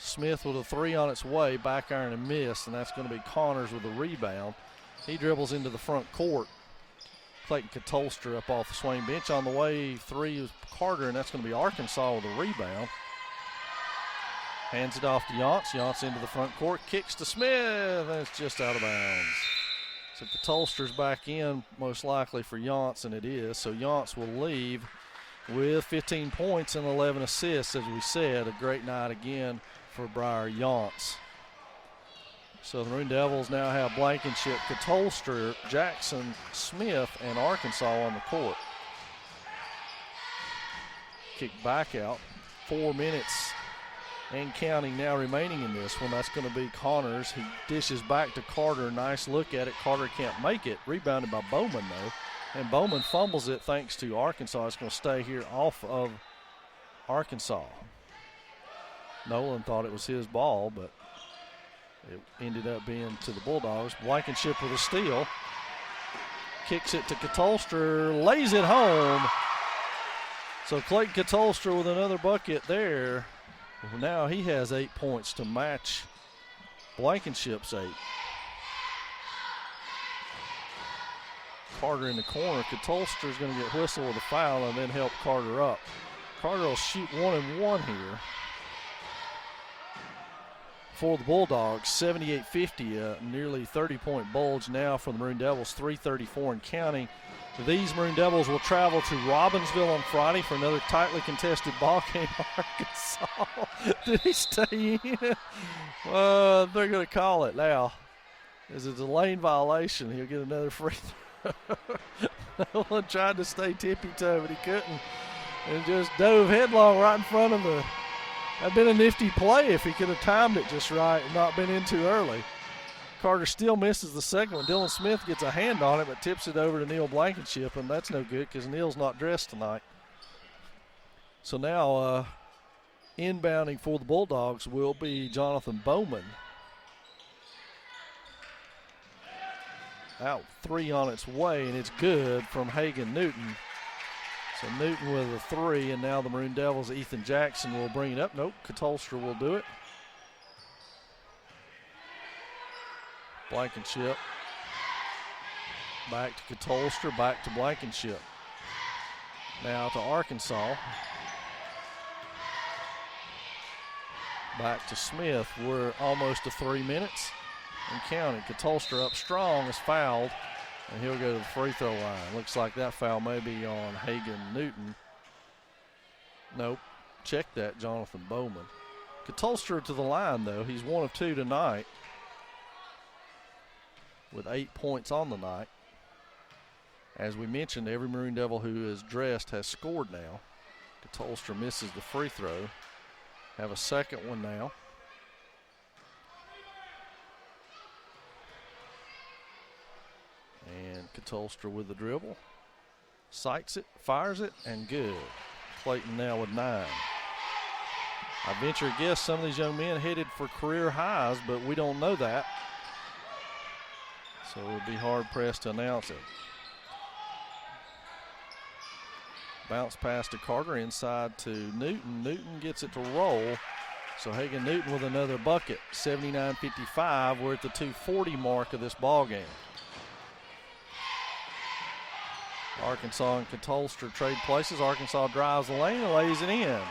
Smith with a 3 on its way, back iron and missed, and that's going to be Connors with a rebound. He dribbles into the front court. Clayton Katolster up off the Swain bench. On the way, 3 is Carter, and that's going to be Arkansas with a rebound. Hands it off to Yance. Yance into the front court, kicks to Smith, and it's just out of bounds. So Katolster's back in, most likely for Yance, and it is. So Yance will leave with 15 points and 11 assists, as we said. A great night again for Briar Yance. So the Maroon Devils now have Blankenship, Katolster, Jackson, Smith, and Arkansas on the court. Kick back out. 4 minutes and counting now remaining in this one. That's going to be Connors. He dishes back to Carter. Nice look at it. Carter can't make it. Rebounded by Bowman, though. And Bowman fumbles it thanks to Arkansas. It's going to stay here off of Arkansas. Nolan thought it was his ball, but it ended up being to the Bulldogs. Blankenship with a steal. Kicks it to Katolster. Lays it home. So Clayton Katolster with another bucket there. Now he has 8 points to match Blankenship's 8. Carter in the corner. Katolster's going to get whistled with a foul and then help Carter up. Carter will shoot 1-and-1 here for the Bulldogs. 78-50, nearly 30-point bulge now for the Maroon Devils. 3:34 and counting. These Maroon Devils will travel to Robbinsville on Friday for another tightly contested ball game. Arkansas. Did he stay in? They're going to call it now. As it's a lane violation, he'll get another free throw. Nolan tried to stay tippy-toe, but he couldn't. And just dove headlong right in front of the. That'd been a nifty play if he could have timed it just right and not been in too early. Carter still misses the second one. Dylan Smith gets a hand on it, but tips it over to Neil Blankenship, and that's no good because Neil's not dressed tonight. So now inbounding for the Bulldogs will be Jonathan Bowman. Out 3 on its way, and it's good from Hagan Newton. So Newton with a 3, and now the Maroon Devils, Ethan Jackson will bring it up. Nope, Katolster will do it. Blankenship. Back to Katolster, back to Blankenship. Now to Arkansas. Back to Smith. We're almost to 3 minutes and counting. Katolster up strong is fouled, and he'll go to the free throw line. Looks like that foul may be on Hagan Newton. Nope. Check that, Jonathan Bowman. Katolster to the line, though. He's 1 of 2 tonight, with 8 points on the night. As we mentioned, every Maroon Devil who is dressed has scored now. Katolster misses the free throw. Have a second one now. And Katolster with the dribble. Sights it, fires it, and good. Clayton now with 9. I venture to guess some of these young men headed for career highs, but we don't know that. So it would be hard-pressed to announce it. Bounce pass to Carter, inside to Newton. Newton gets it to roll. So Hagan Newton with another bucket. 79-55. We're at the 2:40 mark of this ball game. Arkansas and Catolster trade places. Arkansas drives the lane and lays it in.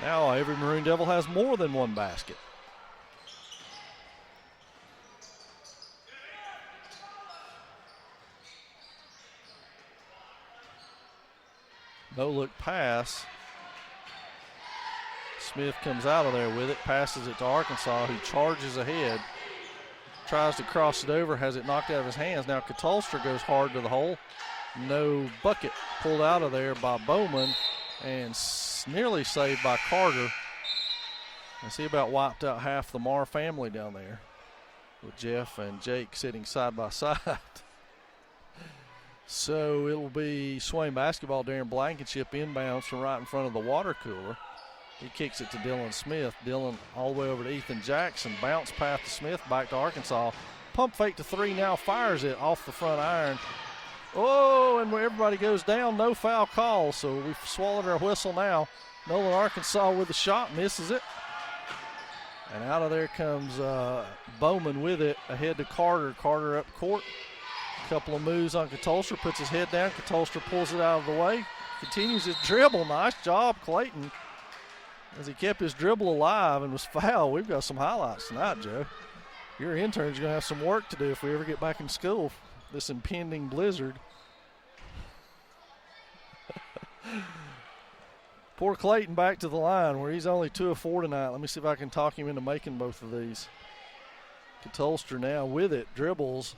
Now every Maroon Devil has more than one basket. No look pass. Smith comes out of there with it, passes it to Arkansas, who charges ahead. Tries to cross it over, has it knocked out of his hands. Now Catolster goes hard to the hole. No bucket, pulled out of there by Bowman and nearly saved by Carter. As he about wiped out half the Marr family down there with Jeff and Jake sitting side by side. So it'll be Swain basketball. Darren Blankenship inbounds from right in front of the water cooler. He kicks it to Dylan Smith. Dylan all the way over to Ethan Jackson. Bounce pass to Smith, back to Arkansas. Pump fake to three, now fires it off the front iron. Oh, and where everybody goes down, no foul call. So we've swallowed our whistle now. Nolan Arkansas with the shot, misses it. And out of there comes Bowman with it, ahead to Carter. Carter up court. Couple of moves on Catolster, puts his head down. Catolster pulls it out of the way. Continues his dribble. Nice job, Clayton, as he kept his dribble alive and was fouled. We've got some highlights tonight, Joe. Your intern's going to have some work to do if we ever get back in school. This impending blizzard. Poor Clayton back to the line where he's only 2 of 4 tonight. Let me see if I can talk him into making both of these. Catolster now with it, dribbles.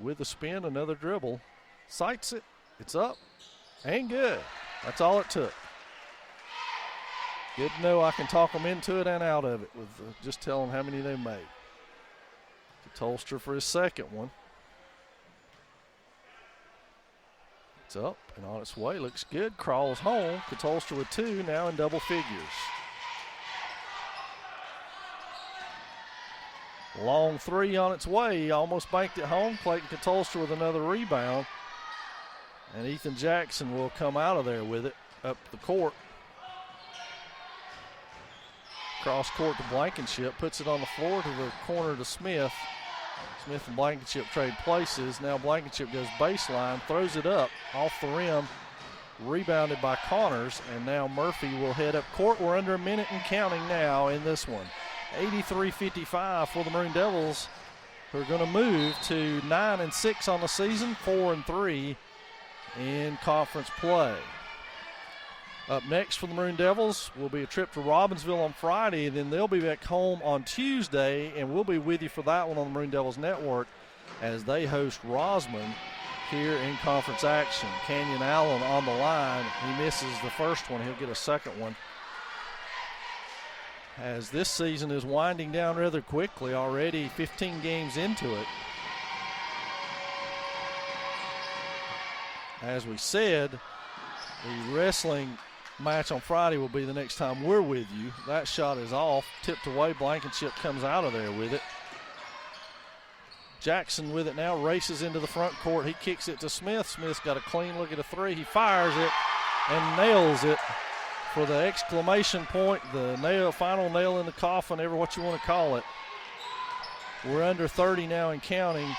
With a spin, another dribble. Sights it. It's up. And good. That's all it took. Good to know I can talk them into it and out of it with just telling how many they made. Catolster for his second one. It's up and on its way. Looks good. Crawls home. Catolster with 2, now in double figures. Long 3 on its way. He almost banked it home. Clayton Catolster with another rebound. And Ethan Jackson will come out of there with it up the court. Cross court to Blankenship. Puts it on the floor to the corner to Smith. Smith and Blankenship trade places. Now Blankenship goes baseline. Throws it up off the rim. Rebounded by Connors. And now Murphy will head up court. We're under a minute and counting now in this one. 83-55 for the Maroon Devils, who are going to move to 9-6 on the season, 4-3 in conference play. Up next for the Maroon Devils will be a trip to Robbinsville on Friday, and then they'll be back home on Tuesday, and we'll be with you for that one on the Maroon Devils Network as they host Rosman here in conference action. Canyon Allen on the line. He misses the first one. He'll get a second one, as this season is winding down rather quickly, already 15 games into it. As we said, the wrestling match on Friday will be the next time we're with you. That shot is off, tipped away. Blankenship comes out of there with it. Jackson with it now, races into the front court. He kicks it to Smith. Smith's got a clean look at a 3. He fires it and nails it for the exclamation point, the nail, final nail in the coffin, ever what you want to call it. We're under 30 now and counting.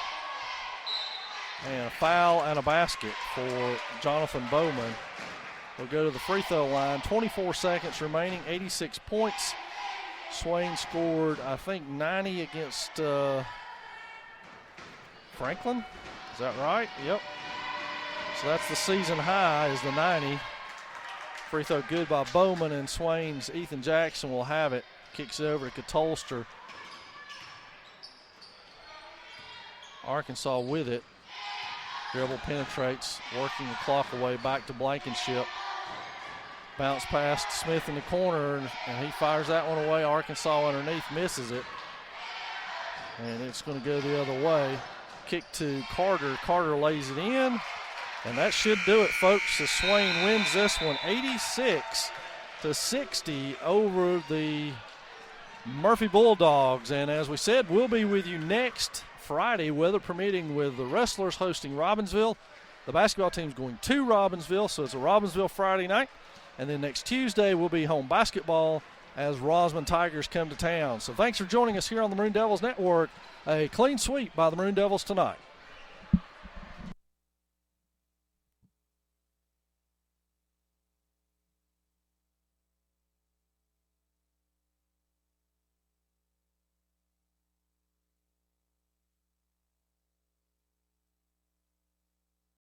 And a foul and a basket for Jonathan Bowman. We'll go to the free throw line. 24 seconds remaining, 86 points. Swain scored, I think, 90 against Franklin. Is that right? Yep. So that's the season high, is the 90. Free throw good by Bowman, and Swain's Ethan Jackson will have it. Kicks it over to Catolster. Arkansas with it. Dribble penetrates, working the clock away, back to Blankenship. Bounce pass to Smith in the corner, and he fires that one away. Arkansas underneath misses it. And it's going to go the other way. Kick to Carter. Carter lays it in. And that should do it, folks, as Swain wins this one 86-60 over the Murphy Bulldogs. And as we said, we'll be with you next Friday, weather permitting, with the Wrestlers hosting Robbinsville The basketball team's going to Robbinsville, so it's a Robbinsville Friday night. And then next Tuesday will be home basketball as Rosman Tigers come to town. So thanks for joining us here on the Maroon Devils Network. A clean sweep by the Maroon Devils tonight.